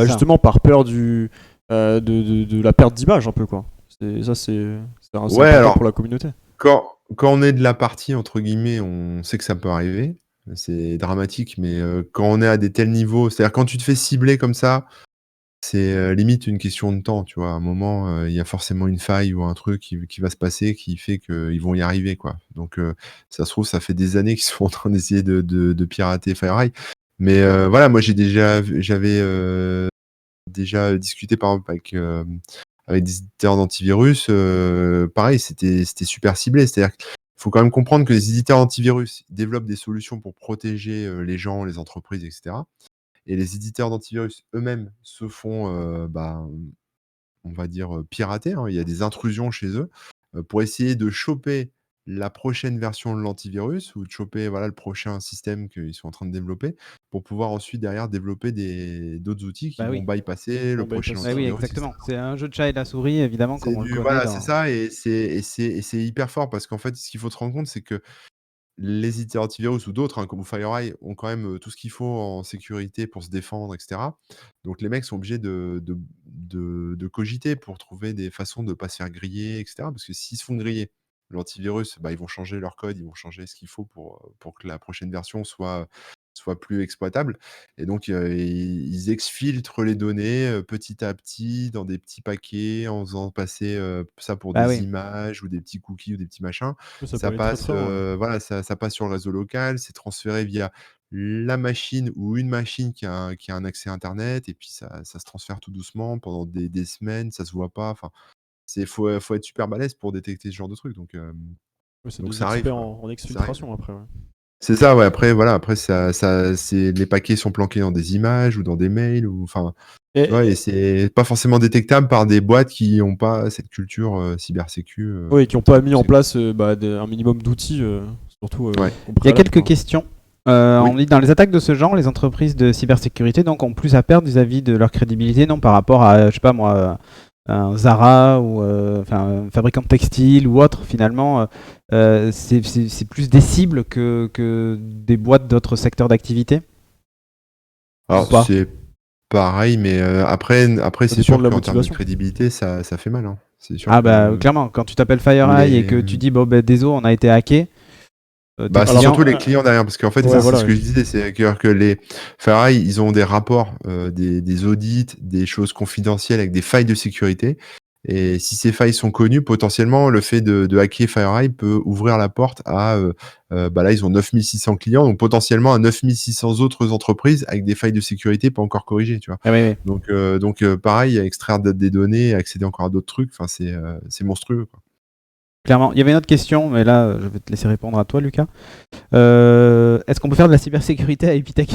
[SPEAKER 2] justement par peur de la perte d'image un peu, quoi. C'est important pour la communauté.
[SPEAKER 3] Quand on est de la partie entre guillemets, on sait que ça peut arriver. C'est dramatique, mais quand on est à des tels niveaux, c'est-à-dire quand tu te fais cibler comme ça. C'est limite une question de temps, tu vois? À un moment, il y a forcément une faille ou un truc qui va se passer qui fait qu'ils vont y arriver, quoi. Donc ça se trouve, ça fait des années qu'ils sont en train d'essayer de pirater FireEye. Mais voilà, moi j'avais déjà discuté par exemple avec des éditeurs d'antivirus, pareil, c'était super ciblé. C'est-à-dire qu'il faut quand même comprendre que les éditeurs d'antivirus développent des solutions pour protéger, les gens, les entreprises, etc. Et les éditeurs d'antivirus eux-mêmes se font, on va dire, pirater, hein. Il y a des intrusions chez eux, pour essayer de choper la prochaine version de l'antivirus ou de choper, le prochain système qu'ils sont en train de développer pour pouvoir ensuite derrière développer d'autres outils qui vont bypasser le prochain
[SPEAKER 1] oui,
[SPEAKER 3] antivirus,
[SPEAKER 1] exactement.
[SPEAKER 3] etc.
[SPEAKER 1] C'est un jeu de chat et de la souris, évidemment, comme on le connaît.
[SPEAKER 3] C'est ça, et c'est hyper fort parce qu'en fait, ce qu'il faut te rendre compte, c'est que les éditeurs antivirus ou d'autres, hein, comme FireEye, ont quand même, tout ce qu'il faut en sécurité pour se défendre et cetera. Donc les mecs sont obligés de cogiter pour trouver des façons de pas se faire griller et cetera. Parce que s'ils se font griller, l'antivirus, bah, ils vont changer leur code, ils vont changer ce qu'il faut pour que la prochaine version soit plus exploitable et donc ils exfiltrent les données, petit à petit dans des petits paquets en faisant passer, ça pour
[SPEAKER 1] Bah
[SPEAKER 3] des
[SPEAKER 1] oui.
[SPEAKER 3] images ou des petits cookies ou des petits machins.
[SPEAKER 2] Oui, ça peut
[SPEAKER 3] Ça
[SPEAKER 2] aller très
[SPEAKER 3] passe,
[SPEAKER 2] très loin. Ouais.
[SPEAKER 3] voilà, ça passe sur le réseau local, c'est transféré via la machine ou une machine qui a un accès internet et puis ça se transfère tout doucement pendant des semaines, ça se voit pas, enfin, faut être super balèze pour détecter ce genre de truc
[SPEAKER 2] Ouais, c'est
[SPEAKER 3] donc
[SPEAKER 2] des
[SPEAKER 3] ça arrive,
[SPEAKER 2] experts
[SPEAKER 3] quoi.
[SPEAKER 2] en
[SPEAKER 3] Ça arrive.
[SPEAKER 2] exfiltration après. Ouais.
[SPEAKER 3] C'est ça, ouais, après voilà, après ça c'est les paquets sont planqués dans des images ou dans des mails ou enfin, tu vois? Et
[SPEAKER 2] Et,
[SPEAKER 3] c'est pas forcément détectable par des boîtes qui ont pas cette culture, cybersécu,
[SPEAKER 2] oui, qui n'ont
[SPEAKER 3] autant
[SPEAKER 2] pas
[SPEAKER 3] que
[SPEAKER 2] mis en
[SPEAKER 3] possible.
[SPEAKER 2] place un minimum d'outils, surtout
[SPEAKER 3] Ouais.
[SPEAKER 2] au
[SPEAKER 1] Il y a
[SPEAKER 2] préalable,
[SPEAKER 1] quelques
[SPEAKER 2] quoi.
[SPEAKER 1] questions. On
[SPEAKER 3] Oui.
[SPEAKER 1] dit dans les attaques de ce genre, les entreprises de cybersécurité donc ont plus à perdre vis-à-vis de leur crédibilité, non par rapport à, je sais pas moi, un Zara ou un fabricant de textile ou autre. Finalement, c'est plus des cibles que des boîtes d'autres secteurs d'activité ou
[SPEAKER 3] Alors
[SPEAKER 1] pas?
[SPEAKER 3] c'est pareil, mais après
[SPEAKER 2] Ça
[SPEAKER 3] c'est
[SPEAKER 2] dépend
[SPEAKER 3] sûr
[SPEAKER 2] de la
[SPEAKER 3] qu'en termes de
[SPEAKER 2] motivation.
[SPEAKER 3] crédibilité, ça fait mal, hein. C'est sûr
[SPEAKER 1] Ah bah
[SPEAKER 3] que
[SPEAKER 1] clairement, quand tu t'appelles FireEye et
[SPEAKER 3] les
[SPEAKER 1] que tu dis bon ben désolé, on a été hacké, tes
[SPEAKER 3] bah, c'est
[SPEAKER 2] Alors,
[SPEAKER 1] clients.
[SPEAKER 3] surtout les clients derrière, parce qu'en fait,
[SPEAKER 2] ouais,
[SPEAKER 3] c'est
[SPEAKER 2] voilà.
[SPEAKER 3] ce que je disais, c'est que les FireEye, ils ont des rapports, des audits, des choses confidentielles avec des failles de sécurité et si ces failles sont connues, potentiellement, le fait de hacker FireEye peut ouvrir la porte à, bah, là, ils ont 9 600 clients, donc potentiellement à 9 600 autres entreprises avec des failles de sécurité pas encore corrigées, tu vois?
[SPEAKER 1] Ah oui, oui.
[SPEAKER 3] Donc pareil, extraire des données, accéder encore à d'autres trucs, enfin, c'est monstrueux, quoi.
[SPEAKER 1] Clairement. Il y avait une autre question, mais là, je vais te laisser répondre à toi, Lucas. Est-ce qu'on peut faire de la cybersécurité à Epitech?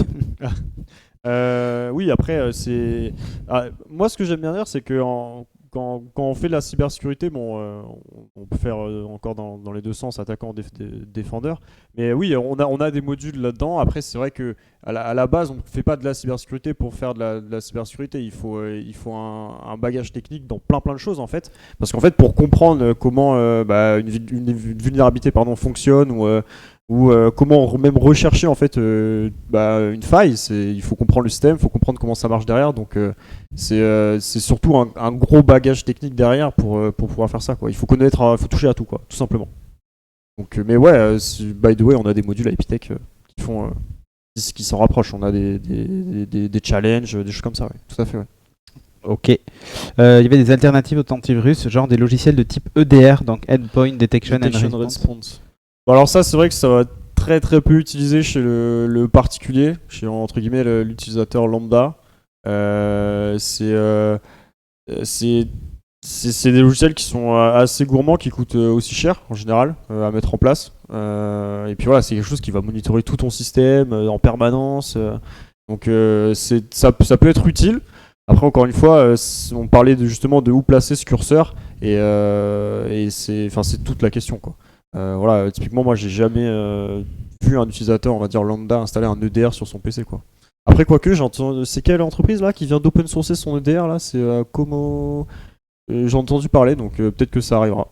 [SPEAKER 2] Oui, après, moi, ce que j'aime bien dire, c'est que quand on fait de la cybersécurité, bon, on peut faire encore dans les deux sens, attaquant, défendeur. Mais oui, on a des modules là-dedans. Après, c'est vrai que à la base, on ne fait pas de la cybersécurité pour faire de la cybersécurité. Il faut un bagage technique dans plein de choses, en fait. Parce qu'en fait, pour comprendre comment une vulnérabilité pardon, fonctionne ou comment même rechercher en fait une faille, il faut comprendre le système, il faut comprendre comment ça marche derrière, donc c'est surtout un gros bagage technique derrière pour pouvoir faire ça, quoi. Il faut connaître, il faut toucher à tout, quoi, tout simplement. Donc, mais ouais, by the way, on a des modules à Epitech qui font qui s'en rapprochent, on a des challenges, des choses comme ça, ouais. Tout à fait, ouais.
[SPEAKER 1] Ok. Il y avait des alternatives aux antivirus, genre des logiciels de type EDR, donc Endpoint Detection and
[SPEAKER 2] Detection
[SPEAKER 1] Response.
[SPEAKER 2] Response. Bon, alors ça, c'est vrai que ça va être très peu utilisé chez le particulier, chez entre guillemets l'utilisateur lambda. C'est des logiciels qui sont assez gourmands, qui coûtent aussi cher en général à mettre en place. Et puis voilà, c'est quelque chose qui va monitorer tout ton système en permanence. Donc ça peut être utile. Après, encore une fois, on parlait justement de où placer ce curseur et c'est toute la question, quoi. Voilà, typiquement, moi, j'ai jamais vu un utilisateur, on va dire lambda, installer un EDR sur son PC, quoi. Après, quoique, c'est quelle entreprise là qui vient d'open sourcer son EDR là? C'est Como. J'ai entendu parler, donc peut-être que ça arrivera.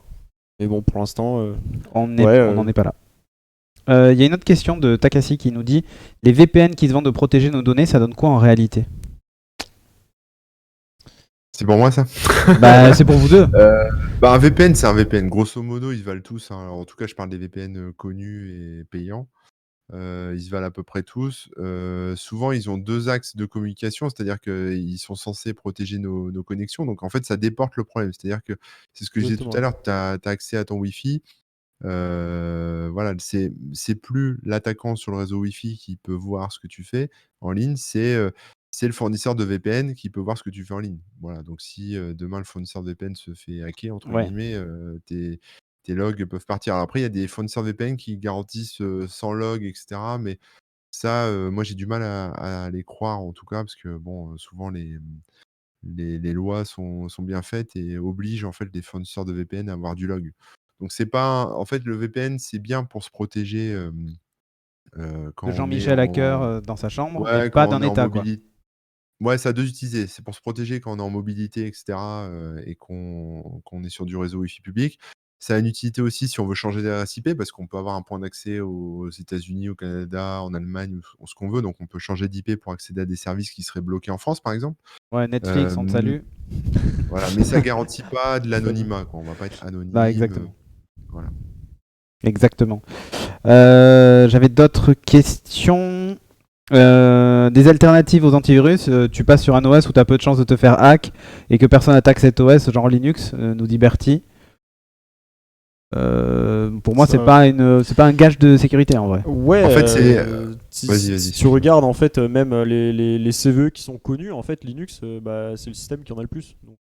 [SPEAKER 2] Mais bon, pour l'instant,
[SPEAKER 1] On
[SPEAKER 2] ouais.
[SPEAKER 1] n'en est pas là. Il y a une autre question de Takashi qui nous dit les VPN qui se vendent de protéger nos données, ça donne quoi en réalité?
[SPEAKER 3] C'est pour moi ça?
[SPEAKER 1] Bah, c'est pour vous deux.
[SPEAKER 3] Bah, un VPN, c'est un VPN. Grosso modo, ils se valent tous, hein. Alors, en tout cas, je parle des VPN, connus et payants. Ils se valent à peu près tous. Souvent, ils ont 2 axes de communication, c'est-à-dire qu'ils sont censés protéger nos connexions. Donc en fait, ça déporte le problème. C'est-à-dire que c'est ce que je disais tout
[SPEAKER 2] Exactement.
[SPEAKER 3] à
[SPEAKER 2] Ouais.
[SPEAKER 3] l'heure, tu as accès à ton Wi-Fi. Voilà, c'est plus l'attaquant sur le réseau Wi-Fi qui peut voir ce que tu fais en ligne, c'est le fournisseur de VPN qui peut voir ce que tu fais en ligne. Voilà, donc si, demain le fournisseur de VPN se fait «hacker» entre
[SPEAKER 1] Ouais.
[SPEAKER 3] guillemets, tes logs peuvent partir. Alors après, il y a des fournisseurs VPN qui garantissent, sans log et cetera, mais ça, moi j'ai du mal à les croire en tout cas parce que bon, souvent les lois sont bien faites et obligent en fait les fournisseurs de VPN à avoir du log. Donc c'est pas en fait le VPN, c'est bien pour se protéger, quand
[SPEAKER 1] De
[SPEAKER 3] on est
[SPEAKER 1] Jean-Michel Hacker
[SPEAKER 3] en
[SPEAKER 1] dans sa chambre, mais
[SPEAKER 3] ouais, quand
[SPEAKER 1] pas
[SPEAKER 3] on
[SPEAKER 1] d'un
[SPEAKER 3] est en
[SPEAKER 1] État, quoi.
[SPEAKER 3] mobilité. Ouais, ça a 2 utilisés. C'est pour se protéger quand on est en mobilité et cetera, et qu'on est sur du réseau Wi-Fi public. Ça a une utilité aussi si on veut changer d'adresse IP, parce qu'on peut avoir un point d'accès aux États-Unis, au Canada, en Allemagne, ou ce qu'on veut. Donc, on peut changer d'IP pour accéder à des services qui seraient bloqués en France, par exemple.
[SPEAKER 1] Ouais, Netflix, on te salue.
[SPEAKER 3] Voilà, mais ça garantit pas de
[SPEAKER 2] Fameux.
[SPEAKER 3] l'anonymat, quoi. On va pas être anonyme.
[SPEAKER 1] Bah, exactement.
[SPEAKER 3] Voilà.
[SPEAKER 1] Exactement. J'avais d'autres questions. Des alternatives aux antivirus, tu passes sur un OS où tu as peu de chances de te faire hack et que personne attaque cet OS, genre Linux, nous dit Bertie. Pour moi,
[SPEAKER 2] Ça-
[SPEAKER 1] c'est pas un gage de sécurité en vrai.
[SPEAKER 2] Ouais,
[SPEAKER 3] En fait, c'est-
[SPEAKER 2] si,
[SPEAKER 3] vas-y,
[SPEAKER 2] si
[SPEAKER 3] excuse-moi.
[SPEAKER 2] tu regardes en fait même les CVE qui sont connus, en fait Linux, c'est le système qui en a le plus. Donc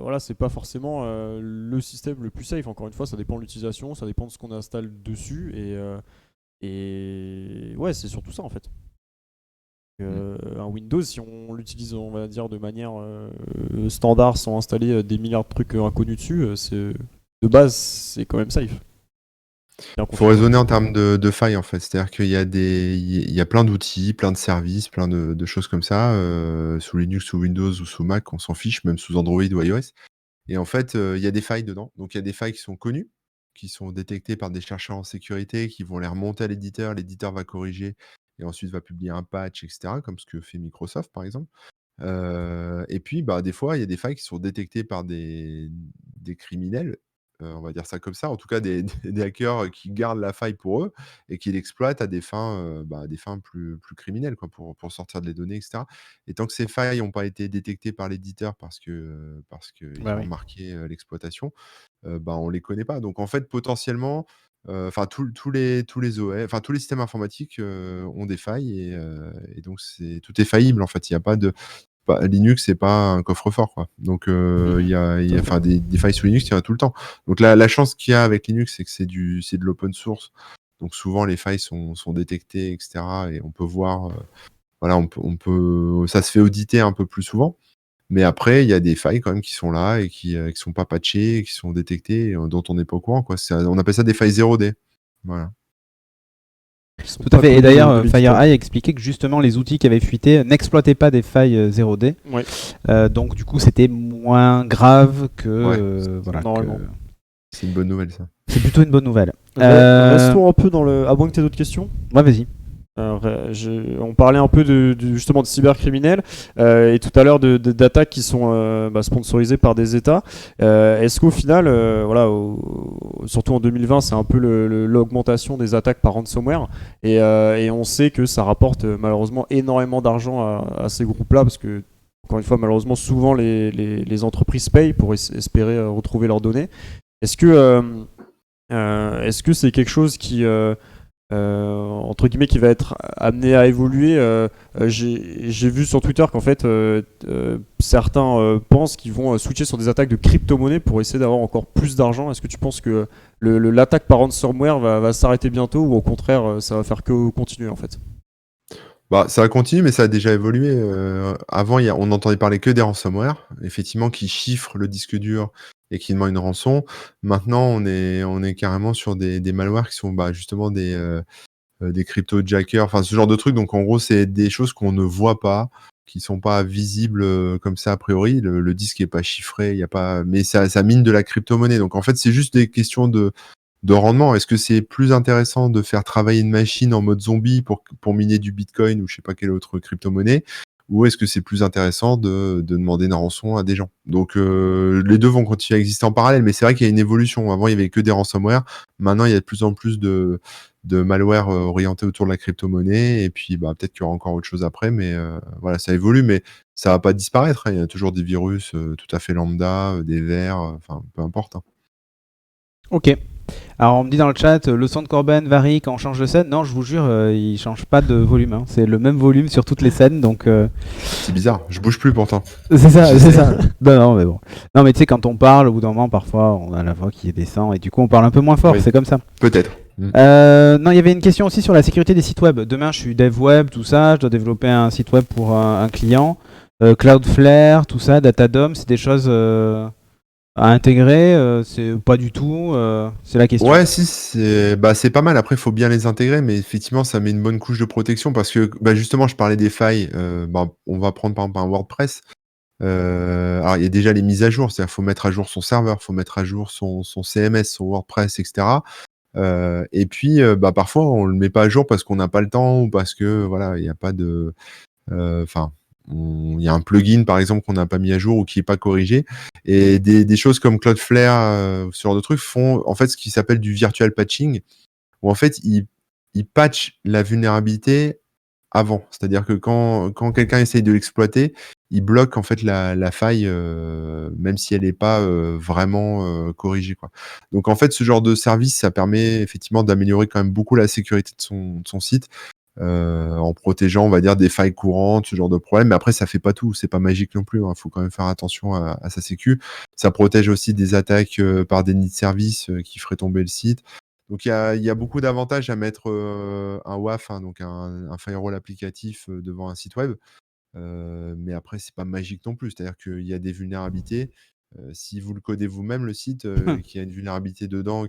[SPEAKER 2] voilà, c'est pas forcément le système le plus safe. Encore une fois, ça dépend de l'utilisation, ça dépend de ce qu'on installe dessus et ouais, c'est surtout ça en fait. Un Windows, si on l'utilise, on va dire de manière standard, sans installer des milliards de trucs inconnus dessus, de base, c'est quand même safe.
[SPEAKER 3] Il faut raisonner en termes de failles, en fait. C'est-à-dire qu'il y a il y a plein d'outils, plein de services, plein de choses comme ça, sous Linux, sous Windows ou sous Mac, on s'en fiche, même sous Android ou iOS. Et en fait, il y a des failles dedans. Donc, il y a des failles qui sont connues, qui sont détectées par des chercheurs en sécurité, qui vont les remonter à l'éditeur. L'éditeur va corriger et ensuite va publier un patch, etc., comme ce que fait Microsoft, par exemple. Et puis, bah, des fois, il y a des failles qui sont détectées par des criminels, on va dire ça comme ça. En tout cas, des hackers qui gardent la faille pour eux et qui l'exploitent à des fins plus criminelles, quoi, pour sortir les données, etc. Et tant que ces failles n'ont pas été détectées par l'éditeur parce qu'ils
[SPEAKER 1] Bah
[SPEAKER 3] ont
[SPEAKER 1] oui.
[SPEAKER 3] marqué l'exploitation, bah, on les connaît pas. Donc en fait, potentiellement, enfin tous les OS, enfin tous les systèmes informatiques ont des failles et donc tout est faillible en fait. Il y a pas de Linux, c'est pas un coffre-fort, quoi. Donc il y a enfin des failles sous Linux, il y en a tout le temps. Donc la chance qu'il y a avec Linux, c'est que c'est de l'open source. Donc souvent les failles sont détectées, etc. Et on peut voir, voilà, ça se fait auditer un peu plus souvent. Mais après, il y a des failles quand même qui sont là et qui sont pas patchées, qui sont détectées, dont on n'est pas au courant, quoi. On appelle ça des failles 0D. Voilà.
[SPEAKER 1] Tout à fait. Et d'ailleurs, FireEye expliquait que justement les outils qui avaient fuité n'exploitaient pas des failles 0D.
[SPEAKER 2] Ouais.
[SPEAKER 1] Donc du coup, c'était moins grave que
[SPEAKER 3] Ouais,
[SPEAKER 1] voilà.
[SPEAKER 2] normalement.
[SPEAKER 3] C'est une bonne nouvelle, ça.
[SPEAKER 1] C'est plutôt une bonne nouvelle.
[SPEAKER 2] Restons un peu dans le. À moins que tu aies d'autres questions.
[SPEAKER 1] Ouais, vas-y.
[SPEAKER 2] On parlait un peu justement de cybercriminels et tout à l'heure d'attaques qui sont sponsorisées par des États. Est-ce qu'au final, voilà, surtout en 2020, c'est un peu l'augmentation des attaques par ransomware et on sait que ça rapporte malheureusement énormément d'argent à ces groupes-là parce que, encore une fois, malheureusement, souvent les entreprises payent pour espérer retrouver leurs données. Est-ce que c'est quelque chose qui entre guillemets qui va être amené à évoluer. J'ai vu sur Twitter qu'en fait certains pensent qu'ils vont switcher sur des attaques de crypto-monnaie pour essayer d'avoir encore plus d'argent. Est-ce que tu penses que l'attaque par ransomware va s'arrêter bientôt ou au contraire ça va faire que continuer en fait?
[SPEAKER 3] Bah, ça va continuer, mais ça a déjà évolué. Avant, on entendait parler que des ransomware, effectivement, qui chiffrent le disque dur et qui demandent une rançon. Maintenant, on est carrément sur des malwares qui sont justement des crypto-jackers, enfin ce genre de trucs. Donc en gros, c'est des choses qu'on ne voit pas, qui sont pas visibles comme ça a priori. Le disque est pas chiffré, y a pas, mais ça mine de la crypto-monnaie. Donc en fait, c'est juste des questions de rendement. Est-ce que c'est plus intéressant de faire travailler une machine en mode zombie pour miner du Bitcoin ou je sais pas quelle autre crypto-monnaie, ou est-ce que c'est plus intéressant de demander une rançon à des gens? Donc les deux vont continuer à exister en parallèle, mais c'est vrai qu'il y a une évolution. Avant, il y avait que des ransomware. Maintenant, il y a de plus en plus de malware orienté autour de la crypto-monnaie. Et puis, peut-être qu'il y aura encore autre chose après, mais voilà, ça évolue, mais ça va pas disparaître, hein. Il y a toujours des virus tout à fait lambda, des vers, enfin, peu importe, hein.
[SPEAKER 1] Ok. Alors on me dit dans le chat, le son de Corben varie quand on change de scène. Non, je vous jure, il change pas de volume, hein. C'est le même volume sur toutes les scènes, donc
[SPEAKER 3] C'est bizarre, je bouge plus pourtant.
[SPEAKER 1] c'est ça, c'est ça. Non, mais bon. Non, mais tu sais, quand on parle, au bout d'un moment, parfois, on a la voix qui descend et du coup, on parle un peu moins fort.
[SPEAKER 3] Oui.
[SPEAKER 1] C'est comme ça.
[SPEAKER 3] Peut-être.
[SPEAKER 1] Non, il y avait une question aussi sur la sécurité des sites web. Demain, je suis dev web, tout ça. Je dois développer un site web pour un client. Cloudflare, tout ça, Datadom, c'est des choses à intégrer. C'est pas du tout. C'est la question.
[SPEAKER 3] Ouais, si, c'est pas mal. Après, il faut bien les intégrer, mais effectivement, ça met une bonne couche de protection parce que justement, je parlais des failles. On va prendre par exemple un WordPress. Alors, il y a déjà les mises à jour, c'est-à-dire qu'il faut mettre à jour son serveur, il faut mettre à jour son CMS, son WordPress, etc. Et puis, parfois, on le met pas à jour parce qu'on n'a pas le temps ou parce que, voilà, il n'y a pas de... Enfin, il y a un plugin, par exemple, qu'on n'a pas mis à jour ou qui n'est pas corrigé. Et des choses comme Cloudflare, ce genre de trucs, font en fait ce qui s'appelle du virtual patching, où en fait, ils patchent la vulnérabilité avant. C'est-à-dire que quand quelqu'un essaye de l'exploiter, il bloque en fait la faille, même si elle n'est pas vraiment corrigée, quoi. Donc en fait, ce genre de service, ça permet effectivement d'améliorer quand même beaucoup la sécurité de son site, en protégeant, on va dire, des failles courantes, ce genre de problème. Mais après, ça fait pas tout, c'est pas magique non plus, hein. Faut quand même faire attention à sa sécu. Ça protège aussi des attaques par déni de service qui feraient tomber le site. Donc il y a beaucoup d'avantages à mettre un WAF, hein, donc un firewall applicatif devant un site web. Mais après, c'est pas magique non plus. C'est-à-dire qu'il y a des vulnérabilités. Si vous le codez vous-même, le site, qu'il y a une vulnérabilité dedans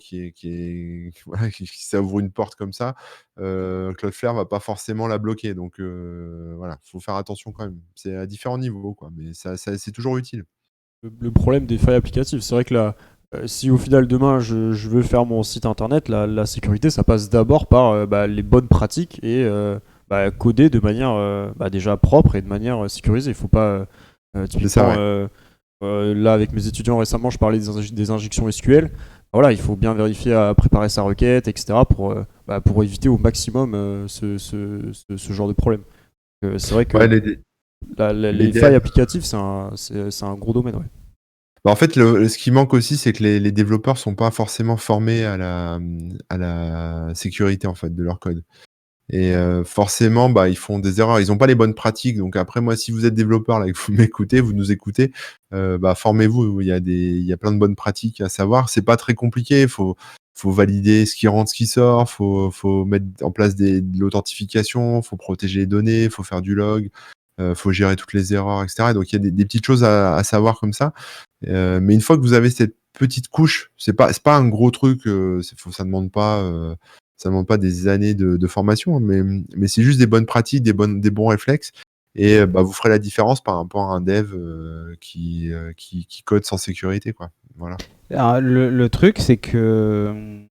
[SPEAKER 3] voilà, qui ça ouvre une porte comme ça, Cloudflare va pas forcément la bloquer. Donc voilà, faut faire attention quand même. C'est à différents niveaux, quoi, mais ça c'est toujours utile.
[SPEAKER 2] Le problème des failles applicatives, c'est vrai que là, si au final demain je veux faire mon site internet, la sécurité ça passe d'abord par les bonnes pratiques et coder de manière déjà propre et de manière sécurisée. Il faut pas
[SPEAKER 3] C'est ça,
[SPEAKER 2] typiquement là avec mes étudiants récemment, je parlais des injections SQL. Voilà, il faut bien vérifier à préparer sa requête, etc. pour éviter au maximum ce genre de problème. C'est vrai que
[SPEAKER 3] Ouais,
[SPEAKER 2] les failles applicatives, c'est un gros domaine. Ouais.
[SPEAKER 3] En fait, ce qui manque aussi, c'est que les développeurs sont pas forcément formés à la sécurité en fait de leur code. Et forcément, ils font des erreurs. Ils ont pas les bonnes pratiques. Donc après, moi, si vous êtes développeur là et que vous m'écoutez, vous nous écoutez, formez-vous. Il y a plein de bonnes pratiques à savoir. C'est pas très compliqué. Faut valider ce qui rentre, ce qui sort. Faut mettre en place de l'authentification. Faut protéger les données. Faut faire du log. Faut gérer toutes les erreurs, etc. Donc il y a des petites choses à savoir comme ça. Mais une fois que vous avez cette petite couche, c'est pas un gros truc. Ça demande pas des années de formation, hein, mais c'est juste des bonnes pratiques, des bons réflexes. Et vous ferez la différence par rapport à un dev qui code sans sécurité, quoi. Voilà.
[SPEAKER 1] Alors, le truc, c'est que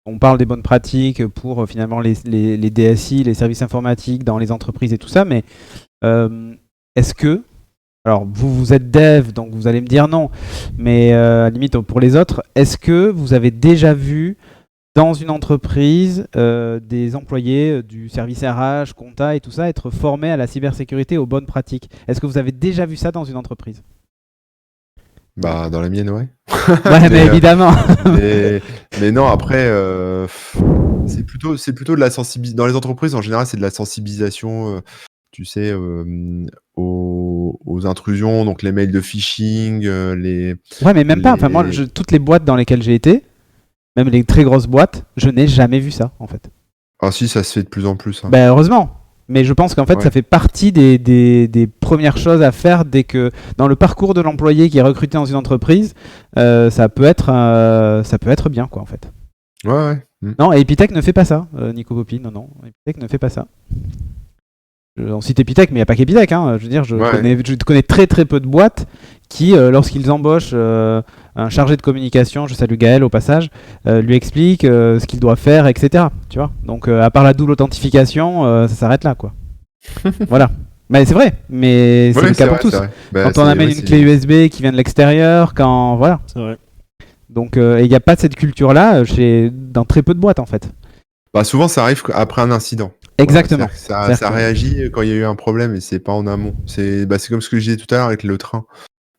[SPEAKER 1] on parle des bonnes pratiques pour finalement les DSI, les services informatiques dans les entreprises et tout ça, mais est-ce que, alors vous êtes dev, donc vous allez me dire non, mais à la limite pour les autres, est-ce que vous avez déjà vu dans une entreprise des employés du service RH, compta et tout ça être formés à la cybersécurité, aux bonnes pratiques? Est-ce que vous avez déjà vu ça dans une entreprise?
[SPEAKER 3] Dans la mienne, ouais.
[SPEAKER 1] Ouais, mais évidemment.
[SPEAKER 3] mais non, après, c'est plutôt de la sensibilisation. Dans les entreprises, en général, c'est de la sensibilisation, tu sais, aux intrusions, donc les mails de phishing, les...
[SPEAKER 1] Ouais, mais même pas. Enfin, moi, toutes les boîtes dans lesquelles j'ai été, même les très grosses boîtes, je n'ai jamais vu ça, en fait.
[SPEAKER 3] Ah si, ça se fait de plus en plus, hein.
[SPEAKER 1] Heureusement. Mais je pense qu'en fait, ça fait partie des premières choses à faire dès que, dans le parcours de l'employé qui est recruté dans une entreprise, ça peut être bien, quoi, en fait.
[SPEAKER 3] Ouais.
[SPEAKER 1] Non, et Epitech ne fait pas ça, Nico Popi. Non, Epitech ne fait pas ça. On cite Epitech, mais il n'y a pas qu'Epitech, hein. Je veux dire, je connais très très peu de boîtes qui, lorsqu'ils embauchent un chargé de communication, je salue Gaël au passage, lui explique ce qu'il doit faire, etc. Tu vois. Donc, à part la double authentification, ça s'arrête là, quoi. Voilà. Mais c'est vrai, mais c'est le cas pour tous. Quand on amène une clé USB qui vient de l'extérieur, voilà.
[SPEAKER 2] C'est vrai.
[SPEAKER 1] Donc, il n'y a pas cette culture-là dans très peu de boîtes, en fait.
[SPEAKER 3] Souvent, ça arrive après un incident.
[SPEAKER 1] Exactement.
[SPEAKER 3] Voilà, ça réagit quand il y a eu un problème et c'est pas en amont. C'est comme ce que je disais tout à l'heure avec le train.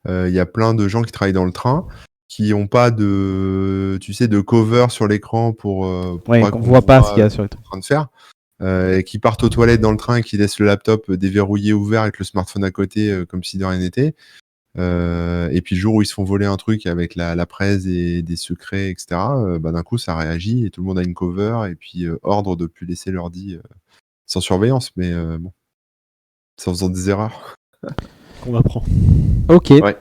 [SPEAKER 3] Il y a plein de gens qui travaillent dans le train qui n'ont pas de cover sur l'écran pour
[SPEAKER 1] qu'on voit pas ce qu'il y a sur le train.
[SPEAKER 3] En train de faire. Et qui partent aux toilettes dans le train et qui laissent le laptop déverrouillé ouvert avec le smartphone à côté comme si de rien n'était. Et puis le jour où ils se font voler un truc avec la presse et des secrets, etc., d'un coup ça réagit et tout le monde a une cover et puis ordre de plus laisser l'ordi sans surveillance, mais bon, sans faisant des erreurs.
[SPEAKER 2] Qu'on apprend.
[SPEAKER 1] Ok. Ouais.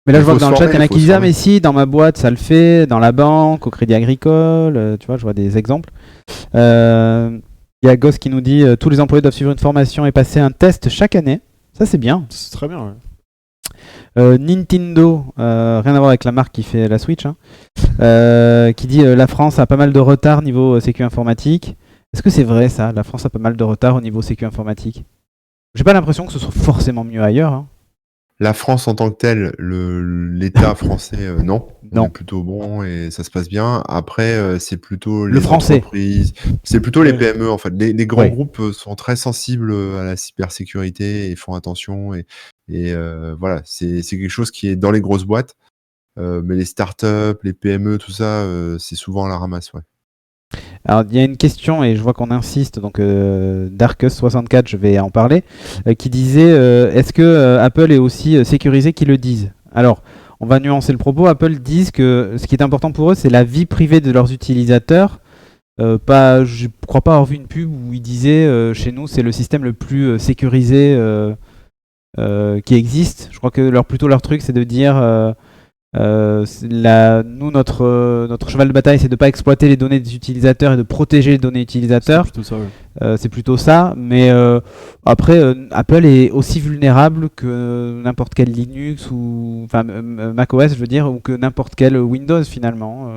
[SPEAKER 1] Mais là, je vois que dans le chat, il y en a qui disent mais si, dans ma boîte, ça le fait, dans la banque, au Crédit Agricole, tu vois, je vois des exemples. Il y a Goss qui nous dit tous les employés doivent suivre une formation et passer un test chaque année. Ça, c'est bien.
[SPEAKER 2] C'est très bien, ouais.
[SPEAKER 1] Nintendo, rien à voir avec la marque qui fait la Switch, hein, qui dit la France a pas mal de retard niveau sécu informatique. Est-ce que c'est vrai ça? La France a pas mal de retard au niveau sécu informatique? J'ai pas l'impression que ce soit forcément mieux ailleurs, hein.
[SPEAKER 3] La France en tant que telle, l'État français, non. On est
[SPEAKER 1] Non.
[SPEAKER 3] plutôt bon et ça se passe bien. Après, c'est plutôt
[SPEAKER 1] Le
[SPEAKER 3] les
[SPEAKER 1] français.
[SPEAKER 3] entreprises, c'est plutôt les
[SPEAKER 2] Ouais.
[SPEAKER 3] PME en fait. Les grands
[SPEAKER 1] Ouais.
[SPEAKER 3] groupes sont très sensibles à la cybersécurité et font attention. Et voilà, c'est quelque chose qui est dans les grosses boîtes. Mais les startups, les PME, tout ça, c'est souvent à la ramasse, ouais.
[SPEAKER 1] Alors, il y a une question, et je vois qu'on insiste, donc Darkus64, je vais en parler, qui disait est-ce que Apple est aussi sécurisé qu'ils le disent? Alors, on va nuancer le propos. Apple disent que ce qui est important pour eux, c'est la vie privée de leurs utilisateurs. Je crois pas avoir vu une pub où ils disaient chez nous, c'est le système le plus sécurisé qui existe. Je crois que plutôt leur truc, c'est de dire nous, notre cheval de bataille, c'est de ne pas exploiter les données des utilisateurs et de protéger les données utilisateurs.
[SPEAKER 2] C'est plutôt ça, ouais.
[SPEAKER 1] C'est plutôt ça. Mais après, Apple est aussi vulnérable que n'importe quel Linux ou enfin macOS, je veux dire, ou que n'importe quel Windows finalement.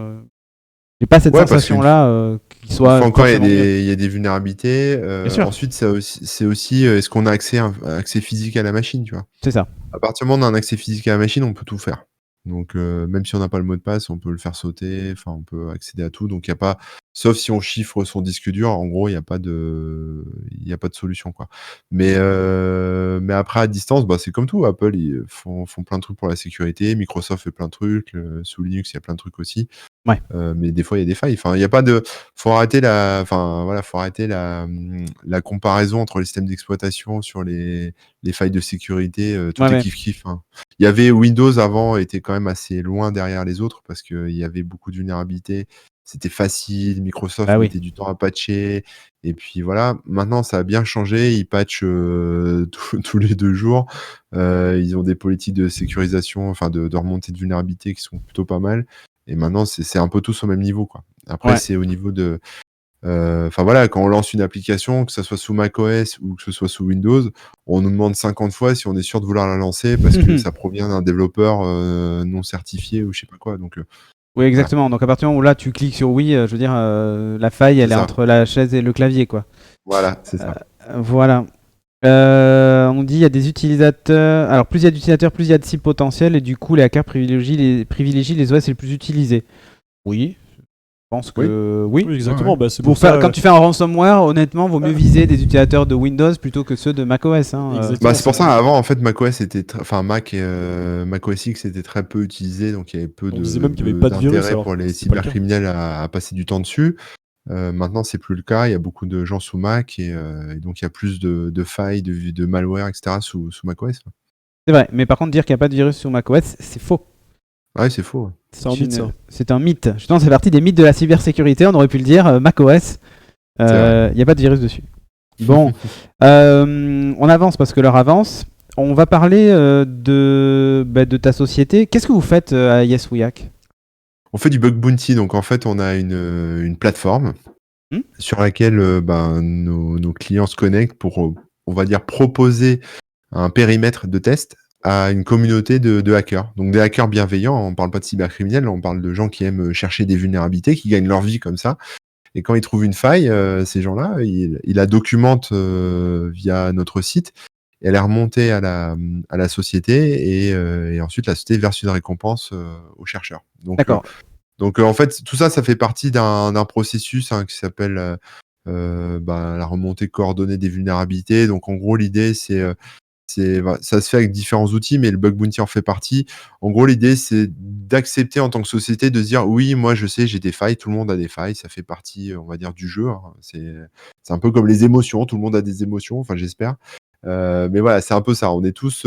[SPEAKER 1] J'ai pas cette
[SPEAKER 3] Ouais, parce
[SPEAKER 1] sensation-là qu'il soit.
[SPEAKER 3] Une fois encore,
[SPEAKER 1] forcément mieux.
[SPEAKER 3] il y a des vulnérabilités.
[SPEAKER 1] Bien sûr.
[SPEAKER 3] Ensuite, c'est aussi est-ce qu'on a accès physique à la machine, tu vois?
[SPEAKER 1] C'est ça.
[SPEAKER 3] À partir du moment où on a un accès physique à la machine, on peut tout faire. Donc, même si on n'a pas le mot de passe, on peut le faire sauter, enfin, on peut accéder à tout. Donc, il y a pas, sauf si on chiffre son disque dur, en gros, il y a pas de solution, quoi. Mais après, à distance, bah, c'est comme tout. Apple, ils font plein de trucs pour la sécurité. Microsoft fait plein de trucs. Sous Linux, il y a plein de trucs aussi.
[SPEAKER 1] Ouais.
[SPEAKER 3] Mais des fois, il y a des failles. Enfin, il y a pas de. Faut arrêter la comparaison entre les systèmes d'exploitation sur les failles de sécurité. Tout
[SPEAKER 1] Ouais,
[SPEAKER 3] est
[SPEAKER 1] ouais.
[SPEAKER 3] kiff-kiff, hein. Il y avait Windows avant, était quand même assez loin derrière les autres parce qu'il y avait beaucoup de vulnérabilités. C'était facile. Microsoft
[SPEAKER 1] Bah oui.
[SPEAKER 3] mettait du temps à patcher. Et puis voilà. Maintenant, ça a bien changé. Ils patchent tous les 2 jours. Ils ont des politiques de sécurisation, enfin de remontée de vulnérabilité qui sont plutôt pas mal. Et maintenant, c'est un peu tous au même niveau, quoi. Après,
[SPEAKER 1] Ouais.
[SPEAKER 3] c'est au niveau de. Enfin voilà, quand on lance une application, que ce soit sous macOS ou que ce soit sous Windows, on nous demande 50 fois si on est sûr de vouloir la lancer parce que ça provient d'un développeur non certifié ou je sais pas quoi. Donc,
[SPEAKER 1] Oui, exactement. Donc à partir du moment où là tu cliques sur oui, je veux dire, la faille, elle
[SPEAKER 3] C'est
[SPEAKER 1] est
[SPEAKER 3] ça.
[SPEAKER 1] entre la chaise et le clavier, quoi.
[SPEAKER 3] Voilà, c'est ça.
[SPEAKER 1] Voilà. On dit il y a des utilisateurs. Alors plus il y a d'utilisateurs, plus il y a de cibles potentielles et du coup les hackers privilégient les OS les plus utilisés. Oui, je pense que oui.
[SPEAKER 2] Oui, exactement.
[SPEAKER 3] Ouais.
[SPEAKER 2] Bah, c'est
[SPEAKER 1] Pour
[SPEAKER 2] pour ça.
[SPEAKER 1] quand tu fais un ransomware, honnêtement, vaut mieux viser des utilisateurs de Windows plutôt que ceux de macOS, hein.
[SPEAKER 2] Exactement.
[SPEAKER 3] Bah, c'est pour ça, avant, en fait, macOS était enfin, Mac et macOS X était très peu utilisé, donc il y avait peu
[SPEAKER 2] On disait même qu'il y avait pas de virus,
[SPEAKER 3] d'intérêt
[SPEAKER 2] alors
[SPEAKER 3] pour les
[SPEAKER 2] c'est pas le cas.
[SPEAKER 3] cybercriminels à passer du temps dessus. Maintenant, c'est plus le cas. Il y a beaucoup de gens sous Mac et donc il y a plus de failles, de malware, etc. sous macOS.
[SPEAKER 1] C'est vrai, mais par contre dire qu'il n'y a pas de virus sur macOS, c'est faux.
[SPEAKER 3] Ouais, c'est faux. Ouais.
[SPEAKER 2] C'est un mythe, ça.
[SPEAKER 1] C'est un mythe. Justement, c'est partie des mythes de la cybersécurité. On aurait pu le dire. macOS, il n'y a pas de virus dessus. Bon, on avance parce que l'heure avance. On va parler de ta société. Qu'est-ce que vous faites à Yes We Hack?
[SPEAKER 3] On fait du bug bounty, donc en fait, on a une plateforme sur laquelle nos clients se connectent pour, on va dire, proposer un périmètre de test à une communauté de hackers. Donc des hackers bienveillants, on parle pas de cybercriminels, on parle de gens qui aiment chercher des vulnérabilités, qui gagnent leur vie comme ça. Et quand ils trouvent une faille, ces gens-là, ils la documentent via notre site. Et elle est remontée à la société et ensuite la société verse une récompense aux chercheurs.
[SPEAKER 1] D'accord.
[SPEAKER 3] Donc en fait, tout ça, ça fait partie d'un processus qui s'appelle la remontée coordonnée des vulnérabilités. Donc en gros, l'idée, ça se fait avec différents outils, mais le bug bounty en fait partie. En gros, l'idée, c'est d'accepter en tant que société de se dire oui, moi je sais, j'ai des failles, tout le monde a des failles, ça fait partie, on va dire, du jeu, hein. C'est un peu comme les émotions, tout le monde a des émotions, enfin j'espère. Mais voilà, c'est un peu ça. On est tous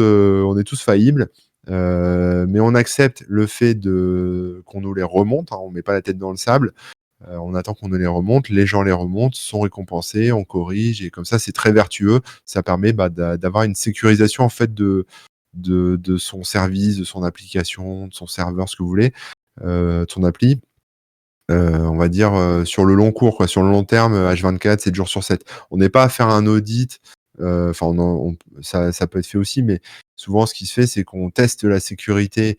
[SPEAKER 3] faillibles, mais on accepte le fait qu'on nous les remonte, hein, on met pas la tête dans le sable. On attend qu'on nous les remonte, les gens les remontent, sont récompensés, on corrige, et comme ça, c'est très vertueux. Ça permet d'avoir une sécurisation en fait de son service, de son application, de son serveur, ce que vous voulez, de son appli. On va dire sur le long cours, quoi, sur le long terme, H24, 7 jours sur 7. On n'est pas à faire un audit Enfin, ça peut être fait aussi, mais souvent, ce qui se fait, c'est qu'on teste la sécurité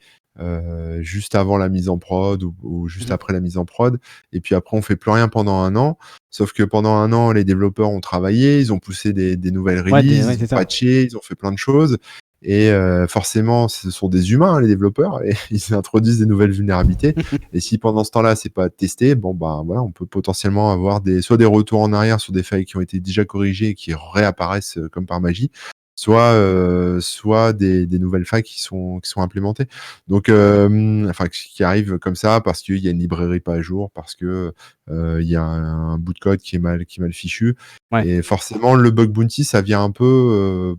[SPEAKER 3] juste avant la mise en prod ou juste après la mise en prod. Et puis après, on fait plus rien pendant 1 an. Sauf que pendant 1 an, les développeurs ont travaillé, ils ont poussé des nouvelles releases,
[SPEAKER 1] ouais,
[SPEAKER 3] ils
[SPEAKER 1] c'est
[SPEAKER 3] ont
[SPEAKER 1] ça.
[SPEAKER 3] patché, ils ont fait plein de choses. Et forcément, ce sont des humains, hein, les développeurs, et ils introduisent des nouvelles vulnérabilités. Et si pendant ce temps-là, c'est pas testé, bon, bah voilà, on peut potentiellement avoir soit des retours en arrière sur des failles qui ont été déjà corrigées et qui réapparaissent comme par magie, soit des nouvelles failles qui sont implémentées. Donc, enfin, qui arrivent comme ça parce qu'il y a une librairie pas à jour, parce que il y a un bout de code qui est mal fichu.
[SPEAKER 1] Ouais.
[SPEAKER 3] Et forcément, le bug bounty, ça vient un peu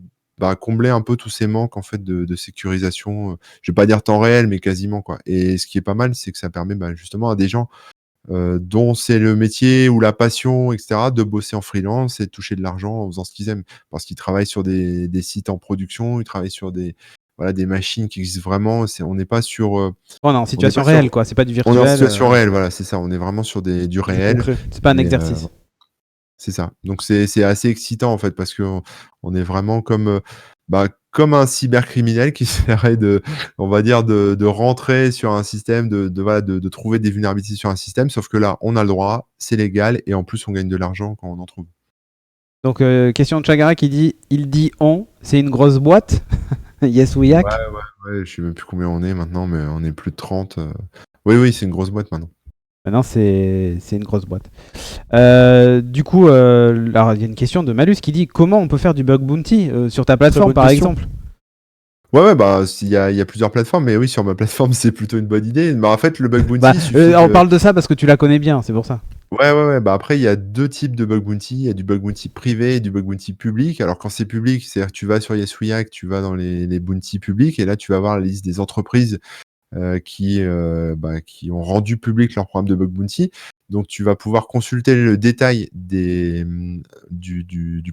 [SPEAKER 3] combler un peu tous ces manques en fait de sécurisation. Je vais pas dire temps réel, mais quasiment quoi. Et ce qui est pas mal, c'est que ça permet justement à des gens dont c'est le métier ou la passion, etc., de bosser en freelance et de toucher de l'argent en faisant ce qu'ils aiment. Parce qu'ils travaillent sur des sites en production, ils travaillent sur des machines qui existent vraiment. On n'est pas sur,
[SPEAKER 1] On est en situation réelle, quoi. C'est pas du
[SPEAKER 3] on est en
[SPEAKER 1] virtuel.
[SPEAKER 3] situation réelle, voilà, c'est ça. On est vraiment sur du réel.
[SPEAKER 1] Concret. C'est pas un
[SPEAKER 3] Et,
[SPEAKER 1] exercice.
[SPEAKER 3] c'est ça. Donc c'est assez excitant en fait parce qu'on est vraiment comme un cybercriminel qui essaierait on va dire de rentrer sur un système, de trouver des vulnérabilités sur un système, sauf que là, on a le droit, c'est légal et en plus on gagne de l'argent quand on en trouve.
[SPEAKER 1] Donc question de Chagara qui dit, c'est une grosse boîte. Yes we hack.
[SPEAKER 3] Ouais, je sais même plus combien on est maintenant, mais on est plus de 30. Oui, c'est une grosse boîte maintenant.
[SPEAKER 1] Maintenant c'est une grosse boîte. Du coup, alors il y a une question de Malus qui dit comment on peut faire du bug bounty sur ta plateforme par exemple.
[SPEAKER 3] Ouais, il y a plusieurs plateformes, mais oui, sur ma plateforme, c'est plutôt une bonne idée. Mais en fait, le bug bounty,
[SPEAKER 1] on parle de ça parce que tu la connais bien, c'est pour ça.
[SPEAKER 3] Ouais. Après, il y a 2 types de bug bounty. Il y a du bug bounty privé et du bug bounty public. Alors, quand c'est public, c'est-à-dire que tu vas sur Yes We Hack, tu vas dans les bounty publics, et là, tu vas voir la liste des entreprises qui ont rendu public leur programme de bug bounty. Donc, tu vas pouvoir consulter le détail du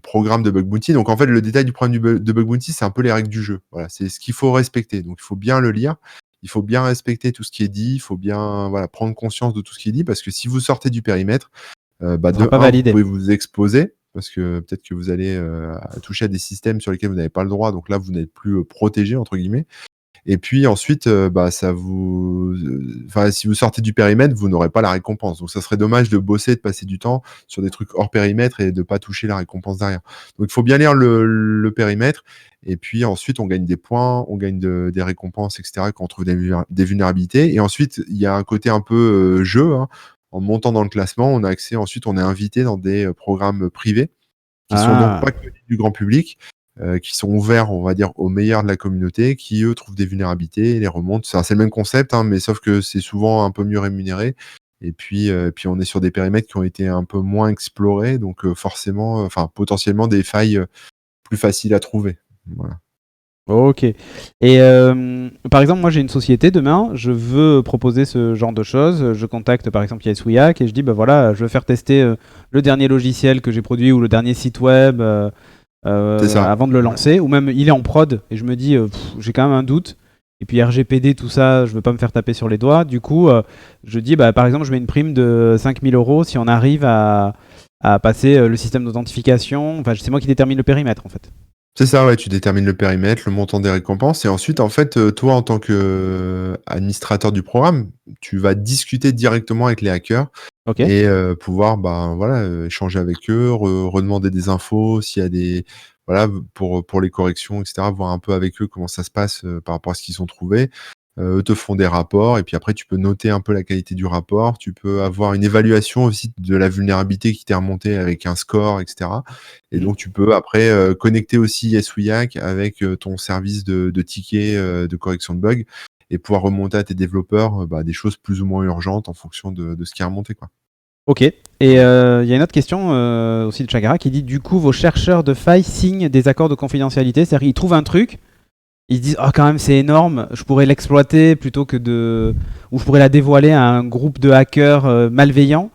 [SPEAKER 3] programme de bug bounty. Donc, en fait, le détail du programme de bug bounty, c'est un peu les règles du jeu. Voilà, c'est ce qu'il faut respecter. Donc, il faut bien le lire. Il faut bien respecter tout ce qui est dit. Il faut bien prendre conscience de tout ce qui est dit. Parce que si vous sortez du périmètre, vous pouvez vous exposer. Parce que peut-être que vous allez toucher à des systèmes sur lesquels vous n'avez pas le droit. Donc là, vous n'êtes plus protégé, entre guillemets. Et puis ensuite, si vous sortez du périmètre, vous n'aurez pas la récompense. Donc ça serait dommage de bosser, de passer du temps sur des trucs hors périmètre et de pas toucher la récompense derrière. Donc il faut bien lire le périmètre. Et puis ensuite, on gagne des points, on gagne des récompenses, etc. quand on trouve des vulnérabilités. Et ensuite, il y a un côté un peu jeu. Hein. En montant dans le classement, on a accès. Ensuite, on est invité dans des programmes privés qui sont donc pas connus du grand public. Qui sont ouverts, on va dire, aux meilleurs de la communauté, qui eux trouvent des vulnérabilités et les remontent. C'est le même concept, hein, mais sauf que c'est souvent un peu mieux rémunéré. Et puis on est sur des périmètres qui ont été un peu moins explorés, donc potentiellement des failles plus faciles à trouver. Voilà.
[SPEAKER 1] Ok. Et par exemple, moi j'ai une société demain, je veux proposer ce genre de choses. Je contacte par exemple Yes We Hack et je dis bah voilà, je veux faire tester le dernier logiciel que j'ai produit ou le dernier site web. Avant de le lancer, ou même il est en prod et je me dis j'ai quand même un doute, et puis RGPD tout ça, je veux pas me faire taper sur les doigts, du coup je dis par exemple je mets une prime de 5000 € si on arrive à passer le système d'authentification, enfin c'est moi qui détermine le périmètre en fait.
[SPEAKER 3] C'est ça, ouais, tu détermines le périmètre, le montant des récompenses, et ensuite, en fait, toi, en tant qu'administrateur du programme, tu vas discuter directement avec les hackers et pouvoir, échanger avec eux, redemander des infos, s'il y a des, pour les corrections, etc., voir un peu avec eux comment ça se passe par rapport à ce qu'ils ont trouvé. Eux te font des rapports et puis après tu peux noter un peu la qualité du rapport, tu peux avoir une évaluation aussi de la vulnérabilité qui t'est remontée avec un score, etc. Et donc tu peux après connecter aussi Yes We Hack avec ton service de tickets de correction de bugs et pouvoir remonter à tes développeurs des choses plus ou moins urgentes en fonction de ce qui est remonté, quoi.
[SPEAKER 1] Ok, et il y a une autre question aussi de Chagara qui dit du coup vos chercheurs de failles signent des accords de confidentialité, c'est-à-dire ils trouvent un truc, ils se disent oh quand même c'est énorme, je pourrais l'exploiter plutôt que ou je pourrais la dévoiler à un groupe de hackers malveillants,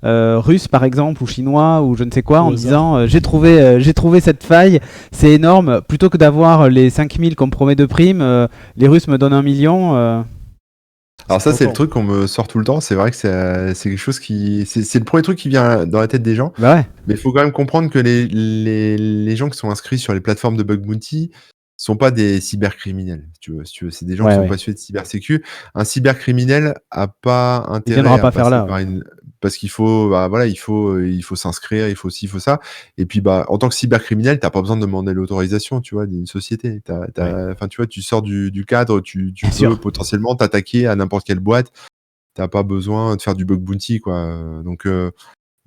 [SPEAKER 1] russes par exemple ou chinois ou je ne sais quoi, en disant j'ai trouvé cette faille, c'est énorme, plutôt que d'avoir les 5000 qu'on me promet de prime, les Russes me donnent 1 million.
[SPEAKER 3] Alors ça, c'est le
[SPEAKER 2] content.
[SPEAKER 3] truc qu'on me sort tout le temps. C'est vrai que c'est quelque chose qui... C'est le premier truc qui vient dans la tête des gens.
[SPEAKER 1] Bah ouais.
[SPEAKER 3] Mais il faut quand même comprendre que les gens qui sont inscrits sur les plateformes de bug bounty sont pas des cybercriminels. Si tu veux. C'est des gens qui
[SPEAKER 1] Ouais,
[SPEAKER 3] sont
[SPEAKER 1] ouais.
[SPEAKER 3] passionnés de cybersécu. Un cybercriminel a pas
[SPEAKER 1] Il
[SPEAKER 3] intérêt
[SPEAKER 1] viendra
[SPEAKER 3] à
[SPEAKER 1] pas faire
[SPEAKER 3] passer
[SPEAKER 1] là.
[SPEAKER 3] par
[SPEAKER 1] Ouais.
[SPEAKER 3] une... Parce qu'il faut, bah, voilà, il faut s'inscrire, il faut ci, il faut ça. Et puis, bah, en tant que cybercriminel, t'as pas besoin de demander l'autorisation, tu vois, d'une société.
[SPEAKER 1] Ouais.
[SPEAKER 3] Enfin, tu vois, tu sors du cadre, tu
[SPEAKER 1] Bien
[SPEAKER 3] peux
[SPEAKER 1] sûr.
[SPEAKER 3] potentiellement t'attaquer à n'importe quelle boîte. T'as pas besoin de faire du bug bounty, quoi. Donc, il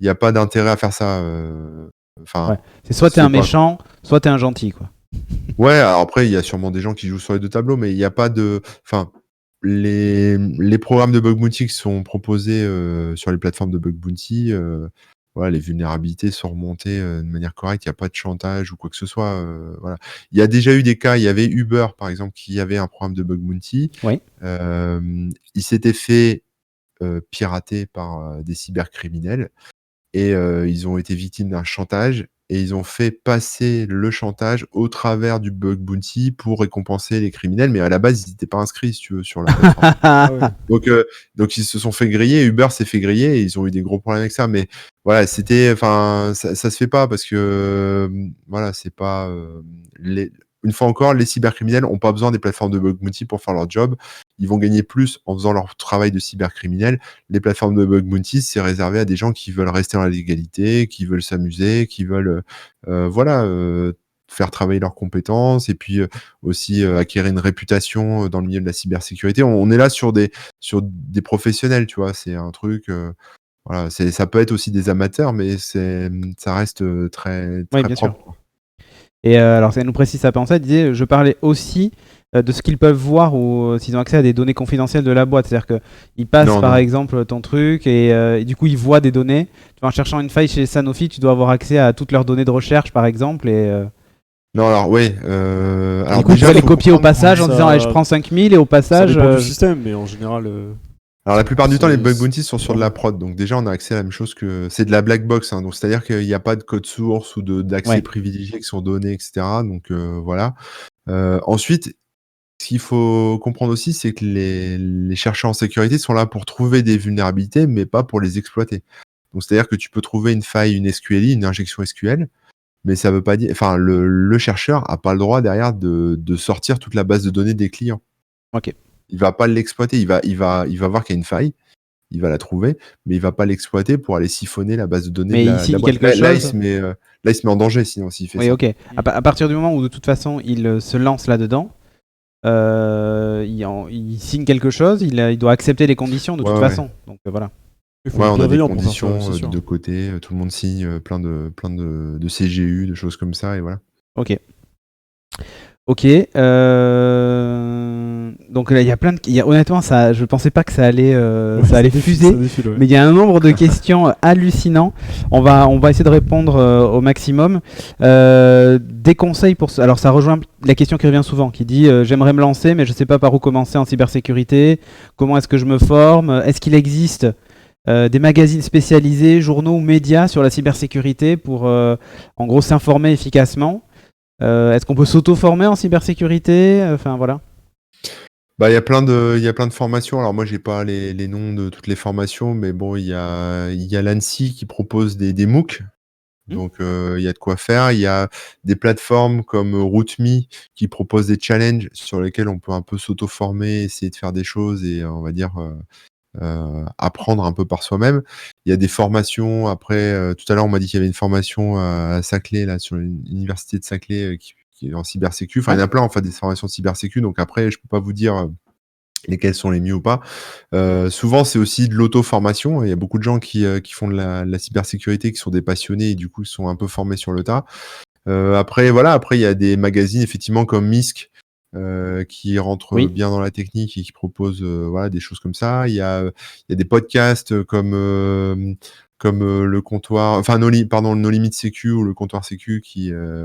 [SPEAKER 3] n'y a pas d'intérêt à faire ça.
[SPEAKER 1] Ouais.
[SPEAKER 3] Enfin,
[SPEAKER 1] C'est
[SPEAKER 3] ça
[SPEAKER 1] soit
[SPEAKER 3] se
[SPEAKER 1] t'es un
[SPEAKER 3] fait pas, quoi.
[SPEAKER 1] méchant, soit t'es un gentil, quoi.
[SPEAKER 3] Ouais, alors après, il y a sûrement des gens qui jouent sur les deux tableaux, mais il n'y a pas de. Enfin, les programmes de bug bounty qui sont proposés sur les plateformes de bug bounty, voilà, les vulnérabilités sont remontées de manière correcte. Il n'y a pas de chantage ou quoi que ce soit. Voilà. Il y a déjà eu des cas. Il y avait Uber, par exemple, qui avait un programme de bug bounty.
[SPEAKER 1] Oui.
[SPEAKER 3] Il s'était fait pirater par des cybercriminels et ils ont été victimes d'un chantage et ils ont fait passer le chantage au travers du bug bounty pour récompenser les criminels, mais à la base, ils n'étaient pas inscrits, si tu veux, sur la plateforme.
[SPEAKER 2] Ah ouais.
[SPEAKER 3] Donc ils se sont fait griller, Uber s'est fait griller et ils ont eu des gros problèmes avec ça. Mais voilà, enfin, ça se fait pas parce que voilà, c'est pas une fois encore, les cybercriminels ont pas besoin des plateformes de bug bounty pour faire leur job. Ils vont gagner plus en faisant leur travail de cybercriminel. Les plateformes de bug bounty, c'est réservé à des gens qui veulent rester dans la légalité, qui veulent s'amuser, qui veulent voilà, faire travailler leurs compétences et puis aussi acquérir une réputation dans le milieu de la cybersécurité. On est là sur des professionnels, tu vois. C'est un truc, voilà, ça peut être aussi des amateurs, mais ça reste très,
[SPEAKER 1] Oui,
[SPEAKER 3] très
[SPEAKER 1] bien sûr.
[SPEAKER 3] propre, quoi.
[SPEAKER 1] Et alors, ça nous précise sa pensée. Elle disait, je parlais aussi de ce qu'ils peuvent voir ou s'ils ont accès à des données confidentielles de la boîte. C'est-à-dire qu'ils passent
[SPEAKER 3] Non,
[SPEAKER 1] par
[SPEAKER 3] non.
[SPEAKER 1] exemple ton truc et du coup ils voient des données. Tu vois, en cherchant une faille chez Sanofi, tu dois avoir accès à toutes leurs données de recherche par exemple.
[SPEAKER 3] Non, alors, ouais.
[SPEAKER 1] Et
[SPEAKER 3] Alors,
[SPEAKER 1] du coup, ils
[SPEAKER 3] déjà,
[SPEAKER 1] pourraient les
[SPEAKER 3] faut
[SPEAKER 1] copier au
[SPEAKER 3] comprendre.
[SPEAKER 1] passage en
[SPEAKER 2] Ça-
[SPEAKER 1] disant je prends 5000 et au
[SPEAKER 2] Ça
[SPEAKER 1] passage.
[SPEAKER 2] dépend du système, mais en général.
[SPEAKER 3] Alors, la plupart du temps, les bug
[SPEAKER 2] C'est-
[SPEAKER 3] bounties sont sur de la prod. Donc, déjà, on a accès à la même chose que. C'est de la black box, hein. Donc, c'est-à-dire qu'il n'y a pas de code source ou d'accès
[SPEAKER 1] Ouais.
[SPEAKER 3] privilégié qui sont donnés, etc. Donc, voilà. Ensuite, ce qu'il faut comprendre aussi, c'est que les chercheurs en sécurité sont là pour trouver des vulnérabilités, mais pas pour les exploiter. Donc, c'est-à-dire que tu peux trouver une faille, une SQLI, une injection SQL, mais ça veut pas dire. Enfin, le chercheur a pas le droit derrière de sortir toute la base de données des clients.
[SPEAKER 1] Ok.
[SPEAKER 3] Il va pas l'exploiter. Il va voir qu'il y a une faille, il va la trouver, mais il va pas l'exploiter pour aller siphonner la base de données
[SPEAKER 1] Mais
[SPEAKER 3] de
[SPEAKER 1] ici
[SPEAKER 3] la boîte.
[SPEAKER 1] quelque
[SPEAKER 3] Là, il
[SPEAKER 1] chose.
[SPEAKER 3] se met, en danger sinon s'il fait
[SPEAKER 1] Oui,
[SPEAKER 3] ça.
[SPEAKER 1] ok. À partir du moment où de toute façon il se lance là-dedans, il signe quelque chose, il doit accepter les conditions de
[SPEAKER 3] Ouais,
[SPEAKER 1] toute
[SPEAKER 3] ouais.
[SPEAKER 1] façon. Donc voilà.
[SPEAKER 2] Il faut
[SPEAKER 3] Ouais,
[SPEAKER 2] être
[SPEAKER 3] on a des
[SPEAKER 2] bienveillant pour faire ça,
[SPEAKER 3] conditions
[SPEAKER 2] c'est
[SPEAKER 3] des
[SPEAKER 2] sûr.
[SPEAKER 3] deux côtés, tout le monde signe plein de CGU, de choses comme ça, et voilà.
[SPEAKER 1] Ok. Ok. Donc là, il y a plein de. Honnêtement, ça, je pensais pas que ça allait,
[SPEAKER 2] Ouais,
[SPEAKER 1] ça allait
[SPEAKER 2] défile,
[SPEAKER 1] fuser.
[SPEAKER 2] ça défile, ouais.
[SPEAKER 1] Mais il y a un nombre de questions hallucinants. On va essayer de répondre au maximum. Des conseils pour. Alors, ça rejoint la question qui revient souvent, qui dit j'aimerais me lancer, mais je sais pas par où commencer en cybersécurité. Comment est-ce que je me forme? Est-ce qu'il existe des magazines spécialisés, journaux ou médias sur la cybersécurité pour, en gros, s'informer efficacement? Est-ce qu'on peut s'auto-former en cybersécurité? Enfin, voilà.
[SPEAKER 3] Bah, il y a plein de formations. Alors moi, j'ai pas les noms de toutes les formations, mais bon, il y a l'ANSSI qui propose des MOOC. Donc, il y a de quoi faire. Il y a des plateformes comme RootMe qui proposent des challenges sur lesquels on peut un peu s'auto-former, essayer de faire des choses et on va dire apprendre un peu par soi-même. Il y a des formations. Après, tout à l'heure, on m'a dit qu'il y avait une formation à Saclay, là, sur l'université de Saclay, qui est en cybersécu. Enfin, il y en a plein, en fait, des formations de cybersécu. Donc après, je peux pas vous dire lesquelles sont les mieux ou pas. Souvent, c'est aussi de l'auto-formation. Il y a beaucoup de gens qui font de la cybersécurité, qui sont des passionnés et du coup, ils sont un peu formés sur le tas. Après, voilà, après, il y a des magazines, effectivement, comme MISC, qui rentrent
[SPEAKER 1] Oui.
[SPEAKER 3] bien dans la technique et qui proposent voilà, des choses comme ça. Il y a des podcasts comme le comptoir, enfin, No Limit Sécu ou le comptoir Sécu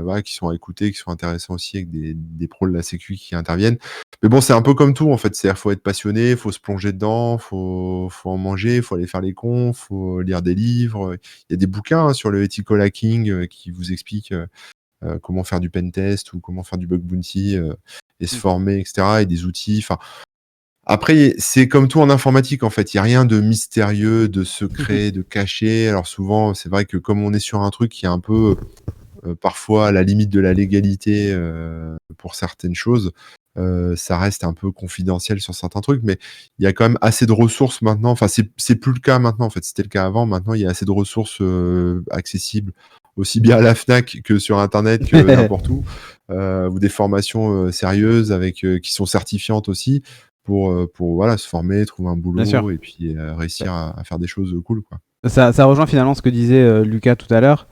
[SPEAKER 3] voilà, qui sont à écouter, qui sont intéressants aussi avec des pros de la Sécu qui interviennent. Mais bon, c'est un peu comme tout, en fait. C'est-à-dire, faut être passionné, faut se plonger dedans, faut en manger, faut aller faire les confs, faut lire des livres. Il y a des bouquins hein, sur le ethical hacking qui vous expliquent comment faire du pen test ou comment faire du bug bounty et se former, etc. Et des outils. Enfin, Après, c'est comme tout en informatique, en fait. Il y a rien de mystérieux, de secret, de caché. Alors souvent, c'est vrai que comme on est sur un truc qui est un peu, parfois à la limite de la légalité, pour certaines choses, ça reste un peu confidentiel sur certains trucs, mais il y a quand même assez de ressources maintenant. Enfin, c'est plus le cas maintenant, en fait. C'était le cas avant. Maintenant, il y a assez de ressources, accessibles aussi bien à la Fnac que sur internet, que n'importe où, ou des formations, sérieuses avec, qui sont certifiantes aussi pour voilà, se former, trouver un
[SPEAKER 1] Bien sûr.
[SPEAKER 3] boulot et puis, réussir à faire des choses, cool, quoi.
[SPEAKER 1] Ça rejoint finalement ce que disait Lucas tout à l'heure,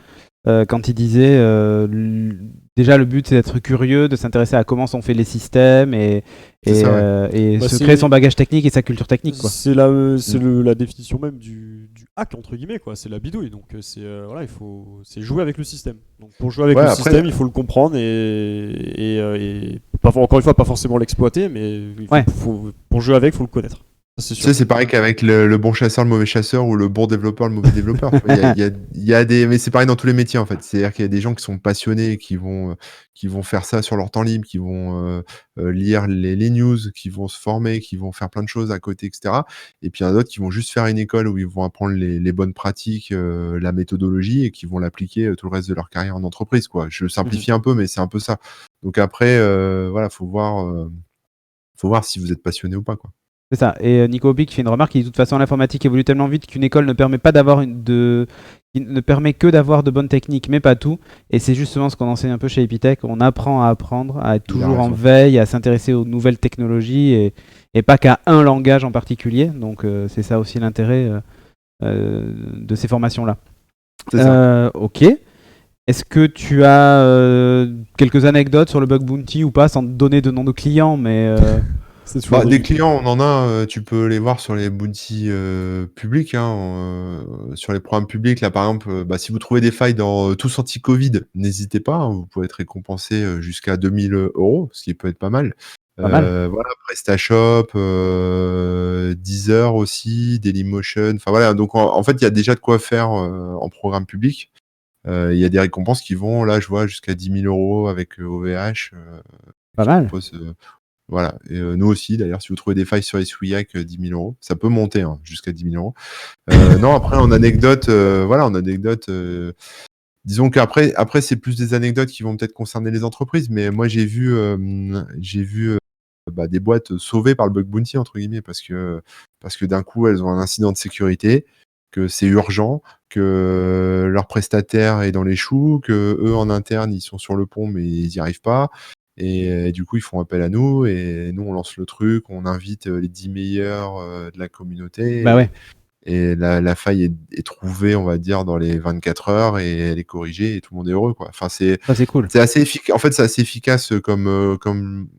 [SPEAKER 1] quand il disait déjà le but c'est d'être curieux, de s'intéresser à comment sont faits les systèmes et,
[SPEAKER 3] C'est ça, ouais.
[SPEAKER 2] Bah,
[SPEAKER 1] se créer son bagage technique et sa culture technique, quoi.
[SPEAKER 2] C'est la définition même du hack entre guillemets quoi. C'est la bidouille. Donc voilà, c'est jouer avec le système. Donc pour jouer avec
[SPEAKER 3] Ouais,
[SPEAKER 2] le
[SPEAKER 3] après-
[SPEAKER 2] système, il faut le comprendre et encore une fois pas forcément l'exploiter, mais
[SPEAKER 1] Ouais.
[SPEAKER 2] pour jouer avec, il faut le connaître. Ça, c'est
[SPEAKER 3] Tu
[SPEAKER 2] sûr.
[SPEAKER 3] sais, c'est pareil qu'avec le bon chasseur, le mauvais chasseur, ou le bon développeur, le mauvais développeur. Tu vois, il y a des, mais c'est pareil dans tous les métiers, en fait. C'est-à-dire qu'il y a des gens qui sont passionnés, qui vont faire ça sur leur temps libre, qui vont lire les news, qui vont se former, qui vont faire plein de choses à côté, etc. Et puis il y en a d'autres qui vont juste faire une école où ils vont apprendre les bonnes pratiques, la méthodologie, et qui vont l'appliquer tout le reste de leur carrière en entreprise, quoi. Je simplifie un peu, mais c'est un peu ça. Donc après, voilà, faut voir si vous êtes passionné ou pas, quoi.
[SPEAKER 1] C'est ça. Et Nico Hobby qui fait une remarque, il dit de toute façon l'informatique évolue tellement vite qu'une école ne permet pas d'avoir qui ne permet que d'avoir de bonnes techniques, mais pas tout. Et c'est justement ce qu'on enseigne un peu chez Epitech. On apprend à apprendre, à être
[SPEAKER 3] Il a
[SPEAKER 1] toujours en
[SPEAKER 3] raison.
[SPEAKER 1] veille, à s'intéresser aux nouvelles technologies et pas qu'à un langage en particulier. Donc c'est ça aussi l'intérêt de ces formations-là.
[SPEAKER 3] C'est ça.
[SPEAKER 1] Ok. Est-ce que tu as quelques anecdotes sur le bug bounty ou pas, sans te donner de nom de clients, mais
[SPEAKER 2] C'est toujours
[SPEAKER 3] Des clients, on en a, tu peux les voir sur les bounties, publics, hein, sur les programmes publics. Là, par exemple, si vous trouvez des failles dans, Tous Anti-Covid, n'hésitez pas, hein, vous pouvez être récompensé, jusqu'à 2 000 €, ce qui peut être pas mal.
[SPEAKER 1] pas mal.
[SPEAKER 3] Voilà, PrestaShop, Deezer aussi, Dailymotion, enfin voilà, donc en fait, il y a déjà de quoi faire, en programme public. Il y a des récompenses qui vont, là, je vois jusqu'à 10 000 € avec, OVH,
[SPEAKER 1] Pas
[SPEAKER 3] qui
[SPEAKER 1] mal.
[SPEAKER 3] propose, voilà, et nous aussi d'ailleurs, si vous trouvez des failles sur Essuyac, 10 000 €, ça peut monter, hein, jusqu'à 10 000 €. Non, après en anecdote, disons qu'après c'est plus des anecdotes qui vont peut-être concerner les entreprises, mais moi j'ai vu, des boîtes sauvées par le bug bounty entre guillemets parce que d'un coup elles ont un incident de sécurité, que c'est urgent, que leur prestataire est dans les choux, que eux en interne ils sont sur le pont mais ils y arrivent pas. Et du coup, ils font appel à nous et nous, on lance le truc, on invite les 10 meilleurs de la communauté.
[SPEAKER 1] Bah ouais.
[SPEAKER 3] Et la faille est trouvée, on va dire, dans les 24 heures et elle est corrigée et tout le monde est heureux, quoi. Enfin,
[SPEAKER 1] Ça c'est cool.
[SPEAKER 3] c'est assez efficace. En fait, c'est assez efficace comme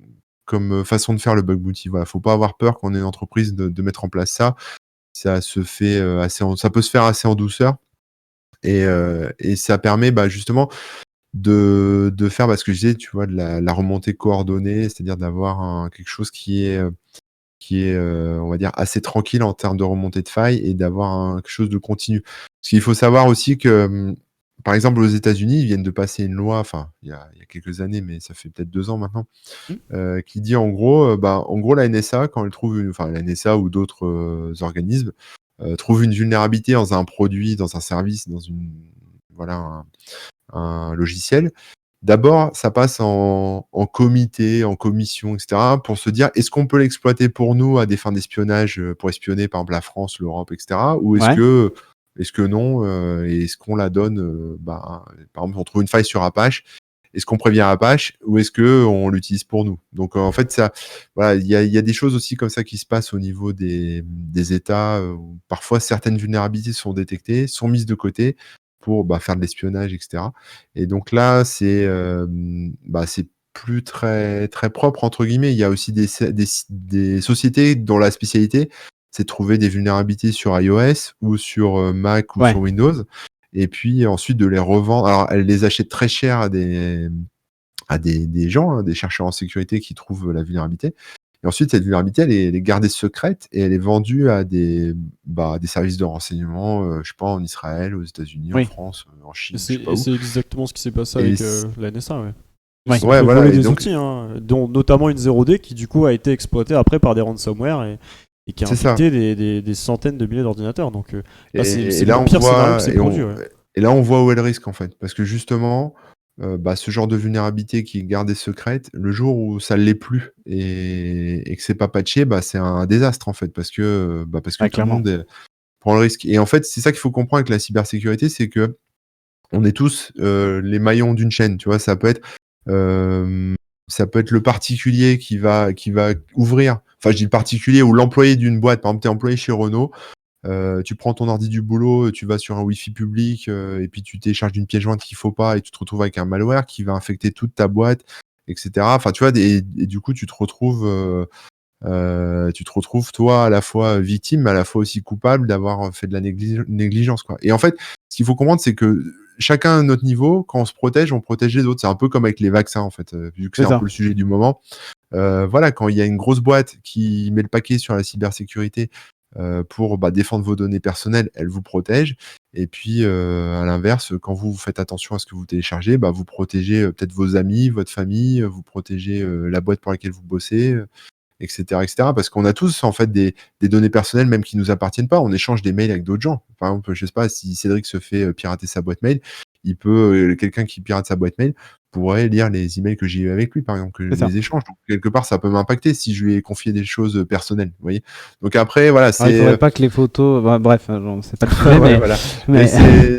[SPEAKER 3] façon de faire le bug bounty. Voilà, faut pas avoir peur quand on est une entreprise de mettre en place ça. Ça se fait ça peut se faire assez en douceur et ça permet justement de faire ce que je disais, tu vois, de la remontée coordonnée, c'est-à-dire d'avoir quelque chose qui est, on va dire, assez tranquille en termes de remontée de failles et d'avoir quelque chose de continu. Parce qu'il faut savoir aussi que, par exemple, aux États-Unis, ils viennent de passer une loi, enfin, il y a quelques années, mais ça fait peut-être 2 ans maintenant, qui dit en gros, la NSA, quand elle trouve la NSA ou d'autres organismes, trouvent une vulnérabilité dans un produit, dans un service, dans un logiciel. D'abord, ça passe en comité, en commission, etc., pour se dire: «Est-ce qu'on peut l'exploiter pour nous à des fins d'espionnage, pour espionner, par exemple, la France, l'Europe, etc., ou est-ce
[SPEAKER 1] Ouais.
[SPEAKER 3] que non, et est-ce qu'on la donne, par exemple, on trouve une faille sur Apache, est-ce qu'on prévient Apache ou est-ce qu'on l'utilise pour nous?» Donc, en fait, ça voilà, il y a des choses aussi comme ça qui se passent au niveau des États, où parfois certaines vulnérabilités sont détectées, sont mises de côté pour, faire de l'espionnage, etc. Et donc là, c'est plus très très «propre» entre guillemets. Il y a aussi des sociétés dont la spécialité, c'est de trouver des vulnérabilités sur iOS ou sur, Mac ou
[SPEAKER 1] Ouais.
[SPEAKER 3] sur Windows et puis ensuite de les revendre. Alors elles les achètent très cher à des gens, hein, des chercheurs en sécurité qui trouvent la vulnérabilité et ensuite cette vulnérabilité, elle est gardée secrète et elle est vendue à des services de renseignement, je sais pas, en Israël, aux États-Unis, en
[SPEAKER 1] Oui.
[SPEAKER 3] France, en
[SPEAKER 2] Et
[SPEAKER 3] Chine, je sais pas
[SPEAKER 2] c'est
[SPEAKER 3] où
[SPEAKER 2] exactement ce qui s'est passé
[SPEAKER 3] et
[SPEAKER 2] avec la NSA, ouais.
[SPEAKER 1] Ouais.
[SPEAKER 2] Ils
[SPEAKER 3] Ouais,
[SPEAKER 2] peuvent
[SPEAKER 3] voilà,
[SPEAKER 2] voler
[SPEAKER 3] et
[SPEAKER 2] des
[SPEAKER 3] donc
[SPEAKER 2] outils, dont notamment une 0D qui du coup a été exploitée après par des ransomware et qui a
[SPEAKER 3] c'est ça.
[SPEAKER 2] infecté des centaines de milliers d'ordinateurs. Donc là, c'est
[SPEAKER 3] Et là
[SPEAKER 2] le
[SPEAKER 3] on
[SPEAKER 2] pire scénario qui
[SPEAKER 3] voit
[SPEAKER 2] s'est produit. Ouais.
[SPEAKER 3] et là on voit où est le risque en fait. Parce que justement, ce genre de vulnérabilité qui est gardée secrète, le jour où ça l'est plus et que c'est pas patché, c'est un désastre en fait. Parce que
[SPEAKER 1] Ouais,
[SPEAKER 3] tout le
[SPEAKER 1] clairement.
[SPEAKER 3] monde prend le risque. Et en fait, c'est ça qu'il faut comprendre avec la cybersécurité, c'est que on est tous les maillons d'une chaîne, tu vois. Euh, ça peut être le particulier qui va ouvrir. Enfin, je dis le particulier ou l'employé d'une boîte. Par exemple, t'es employé chez Renault. Tu prends ton ordi du boulot, tu vas sur un Wi-Fi public et puis tu télécharges une pièce jointe qu'il faut pas et tu te retrouves avec un malware qui va infecter toute ta boîte, etc. Enfin, tu vois, et du coup, tu te retrouves toi à la fois victime, mais à la fois aussi coupable d'avoir fait de la négligence, quoi. Et en fait, ce qu'il faut comprendre, c'est que chacun à notre niveau, quand on protège les autres. C'est un peu comme avec les vaccins, en fait, vu que c'est
[SPEAKER 1] C'est
[SPEAKER 3] un
[SPEAKER 1] ça.
[SPEAKER 3] peu le sujet du moment. Voilà, quand il y a une grosse boîte qui met le paquet sur la cybersécurité pour défendre vos données personnelles, elle vous protège. Et puis, à l'inverse, quand vous faites attention à ce que vous téléchargez, vous protégez peut-être vos amis, votre famille, vous protégez la boîte pour laquelle vous bossez, etc., etc. Parce qu'on a tous en fait des données personnelles, même qui nous appartiennent pas. On échange des mails avec d'autres gens. Par exemple, je sais pas, si Cédric se fait pirater sa boîte mail, quelqu'un qui pirate sa boîte mail pourrait lire les emails que j'ai eu avec lui, par exemple, que
[SPEAKER 1] C'est
[SPEAKER 3] je
[SPEAKER 1] ça.
[SPEAKER 3] les échange. Donc, quelque part, ça peut m'impacter si je lui ai confié des choses personnelles, vous voyez. Donc après, voilà,
[SPEAKER 1] Alors, il
[SPEAKER 3] c'est
[SPEAKER 1] faudrait pas que les photos. Bref, c'est pas le sujet,
[SPEAKER 3] ouais,
[SPEAKER 1] mais.
[SPEAKER 3] voilà.
[SPEAKER 1] mais...
[SPEAKER 3] Mais c'est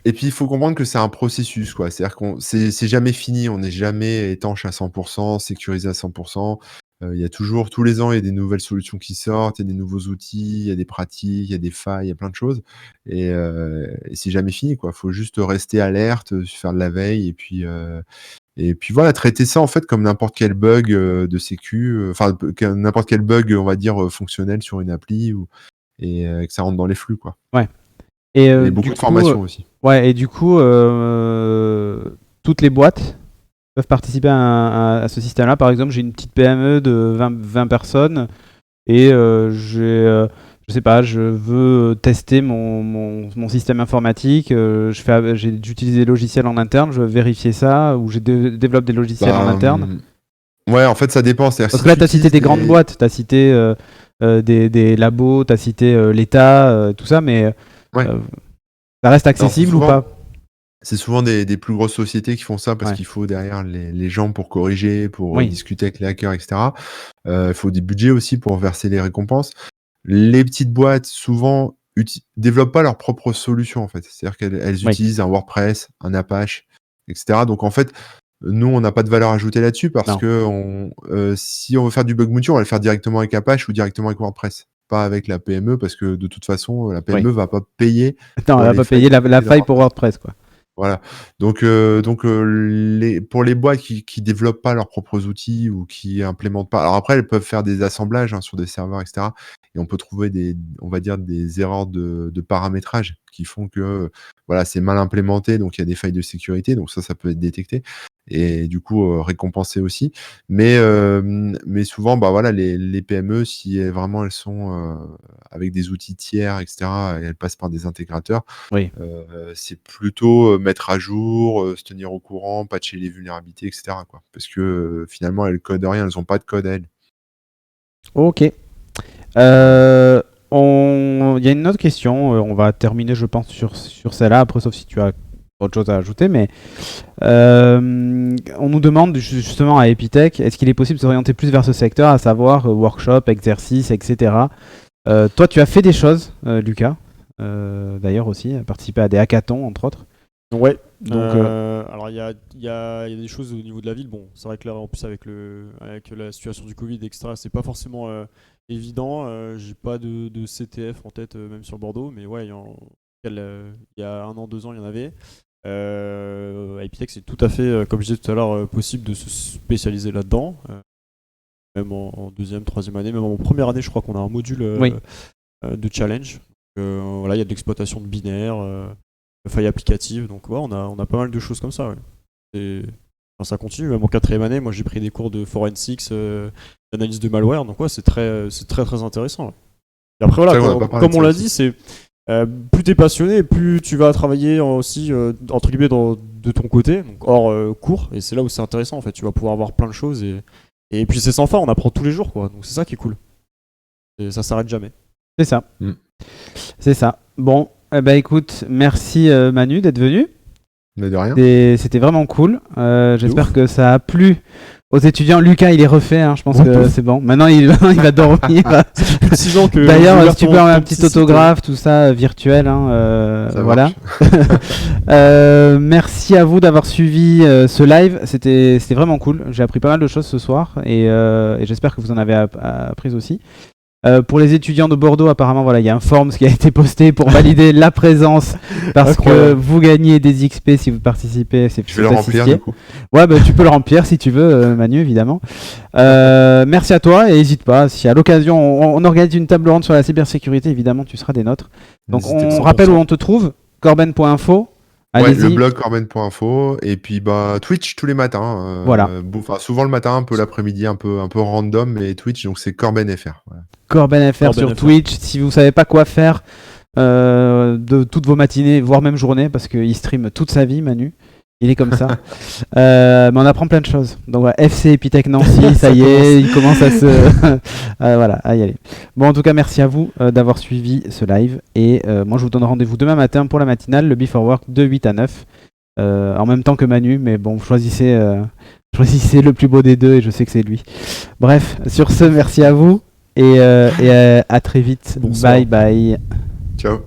[SPEAKER 3] et puis il faut comprendre que c'est un processus, quoi. C'est-à-dire qu'on c'est jamais fini, on n'est jamais étanche à 100%, sécurisé à 100%. Il y a toujours tous les ans, il y a des nouvelles solutions qui sortent, il y a des nouveaux outils, il y a des pratiques, il y a des failles, il y a plein de choses et c'est jamais fini, quoi. Faut juste rester alerte, faire de la veille et puis voilà, traiter ça, en fait, comme n'importe quel bug, de sécu, n'importe quel bug, on va dire, fonctionnel sur une appli que ça rentre dans les flux, quoi.
[SPEAKER 1] Ouais. Et
[SPEAKER 3] Et
[SPEAKER 1] du
[SPEAKER 3] beaucoup de
[SPEAKER 1] coup,
[SPEAKER 3] formation aussi.
[SPEAKER 1] ouais, et du coup, toutes les boîtes peuvent participer à ce système-là. Par exemple, j'ai une petite PME de 20 personnes et je sais pas, je veux tester mon système informatique. J'utilise des logiciels en interne, je veux vérifier ça, ou développe des logiciels en interne.
[SPEAKER 3] Ouais, en fait, ça dépend. C'est-à-dire,
[SPEAKER 1] Parce
[SPEAKER 3] si
[SPEAKER 1] que là,
[SPEAKER 3] tu
[SPEAKER 1] tu as cité
[SPEAKER 3] utilises
[SPEAKER 1] des grandes boîtes, tu as cité des labos, tu as cité l'État, tout ça, mais
[SPEAKER 3] Ouais.
[SPEAKER 1] ça reste
[SPEAKER 3] Alors,
[SPEAKER 1] accessible ou pas?
[SPEAKER 3] c'est souvent des plus grosses sociétés qui font ça parce
[SPEAKER 1] Ouais.
[SPEAKER 3] qu'il faut derrière les gens pour corriger, pour
[SPEAKER 1] Oui.
[SPEAKER 3] discuter avec les hackers, etc. Il faut des budgets aussi pour verser les récompenses. Les petites boîtes, souvent, développent pas leur propre solution, en fait. C'est-à-dire qu'elles
[SPEAKER 1] Oui.
[SPEAKER 3] utilisent un WordPress, un Apache, etc. Donc, en fait, nous, on n'a pas de valeur ajoutée là-dessus parce
[SPEAKER 1] Non.
[SPEAKER 3] que si on veut faire du bug bounty, on va le faire directement avec Apache ou directement avec WordPress. Pas avec la PME parce que de toute façon, la PME va pas payer
[SPEAKER 1] Non,
[SPEAKER 3] pour
[SPEAKER 1] elle va
[SPEAKER 3] les
[SPEAKER 1] pas
[SPEAKER 3] failles
[SPEAKER 1] payer la
[SPEAKER 3] dans
[SPEAKER 1] faille pour
[SPEAKER 3] WordPress.
[SPEAKER 1] WordPress, quoi.
[SPEAKER 3] Voilà. Donc, pour les boîtes qui développent pas leurs propres outils ou qui implémentent pas. Alors après, elles peuvent faire des assemblages sur des serveurs, etc. Et on peut trouver on va dire, des erreurs de paramétrage qui font que, voilà, c'est mal implémenté, donc il y a des failles de sécurité. Donc ça peut être détecté et du coup récompensé aussi. Mais souvent, voilà, les PME, si vraiment elles sont avec des outils tiers, etc. Et elles passent par des intégrateurs.
[SPEAKER 1] Oui.
[SPEAKER 3] C'est plutôt mettre à jour, se tenir au courant, patcher les vulnérabilités, etc., quoi. Parce que finalement, elles codent rien, elles ont pas de code à elles.
[SPEAKER 1] Ok. Il y a une autre question. On va terminer, je pense, sur celle-là. Après, sauf si tu as autre chose à ajouter. Mais on nous demande justement à Epitech, est-ce qu'il est possible de s'orienter plus vers ce secteur, à savoir workshop, exercice, etc. Toi, tu as fait des choses, Lucas. D'ailleurs aussi, participer à des hackathons, entre autres.
[SPEAKER 2] Ouais.
[SPEAKER 1] Donc,
[SPEAKER 2] alors il y a des choses au niveau de la ville. Bon, c'est vrai que là, en plus avec la situation du Covid, etc., c'est pas forcément évident. J'ai pas de CTF en tête, même sur Bordeaux, mais ouais, il y a 1 an, 2 ans, il y en avait. À Epitech, c'est tout à fait, comme je disais tout à l'heure, possible de se spécialiser là-dedans. Même en deuxième, troisième année, même en première année, je crois qu'on a un module de challenge. Voilà, il y a de l'exploitation de binaires, failles applicatives, donc ouais, on a pas mal de choses comme ça. Ouais. Ça continue, même en 4e année, moi j'ai pris des cours de forensics, d'analyse de malware, donc ouais, c'est très très intéressant. Ouais. Et après voilà, comme on l'a dit, c'est plus t'es passionné, plus tu vas travailler aussi entre guillemets dans de ton côté, donc hors cours, et c'est là où c'est intéressant en fait. Tu vas pouvoir voir plein de choses et puis c'est sans fin, on apprend tous les jours quoi. Donc c'est ça qui est cool. Et ça s'arrête jamais.
[SPEAKER 1] C'est ça.
[SPEAKER 3] Mm.
[SPEAKER 1] C'est ça. Bon, écoute, merci Manu d'être venu.
[SPEAKER 3] Mais de rien.
[SPEAKER 1] C'était vraiment cool. J'espère
[SPEAKER 2] ouf.
[SPEAKER 1] que ça a plu aux étudiants. Lucas, il est refait, hein, je pense
[SPEAKER 2] Ouais,
[SPEAKER 1] que
[SPEAKER 2] pouf.
[SPEAKER 1] c'est bon. Maintenant, il va dormir.
[SPEAKER 2] Plus de 6 ans que.
[SPEAKER 1] D'ailleurs,
[SPEAKER 2] j'ai ouvert
[SPEAKER 1] si tu
[SPEAKER 2] ton-
[SPEAKER 1] peux avoir
[SPEAKER 2] ton
[SPEAKER 1] un petit
[SPEAKER 2] site,
[SPEAKER 1] autographe, tout ça, virtuel, hein,
[SPEAKER 3] Ça
[SPEAKER 1] voilà.
[SPEAKER 3] marche.
[SPEAKER 1] Merci à vous d'avoir suivi ce live. C'était vraiment cool. J'ai appris pas mal de choses ce soir et j'espère que vous en avez appris aussi. Pour les étudiants de Bordeaux, apparemment, voilà, il y a un form qui a été posté pour valider la présence parce
[SPEAKER 2] Incroyable.
[SPEAKER 1] que vous gagnez des XP si vous participez.
[SPEAKER 3] Je vais le remplir du coup.
[SPEAKER 1] Ouais, tu peux le remplir si tu veux, Manu, évidemment. Merci à toi et n'hésite pas, si à l'occasion on organise une table ronde sur la cybersécurité, évidemment, tu seras des nôtres. Donc
[SPEAKER 3] N'hésitez
[SPEAKER 1] on
[SPEAKER 3] pas.
[SPEAKER 1] rappelle où on te trouve, corben.info.
[SPEAKER 3] Ouais, le
[SPEAKER 1] Allez-y.
[SPEAKER 3] blog corben.info et puis Twitch tous les matins.
[SPEAKER 1] Voilà.
[SPEAKER 3] Souvent le matin, un peu l'après-midi, un peu random, mais Twitch, donc c'est corbenfr. Voilà.
[SPEAKER 1] CorbenFR
[SPEAKER 2] Corben
[SPEAKER 1] sur
[SPEAKER 2] FR.
[SPEAKER 1] Twitch. Si vous savez pas quoi faire de toutes vos matinées, voire même journées, parce qu'il stream toute sa vie, Manu. Il est comme ça. Mais on apprend plein de choses. Donc voilà, FC Epitech Nancy, ça y est, il commence à se voilà, à y aller. Bon, en tout cas, merci à vous d'avoir suivi ce live. Et moi, je vous donne rendez-vous demain matin pour la matinale, le Before Work de 8 à 9. En même temps que Manu, mais bon, choisissez le plus beau des deux et je sais que c'est lui. Bref, sur ce, merci à vous et à très vite.
[SPEAKER 2] Bonsoir.
[SPEAKER 1] Bye bye.
[SPEAKER 3] Ciao.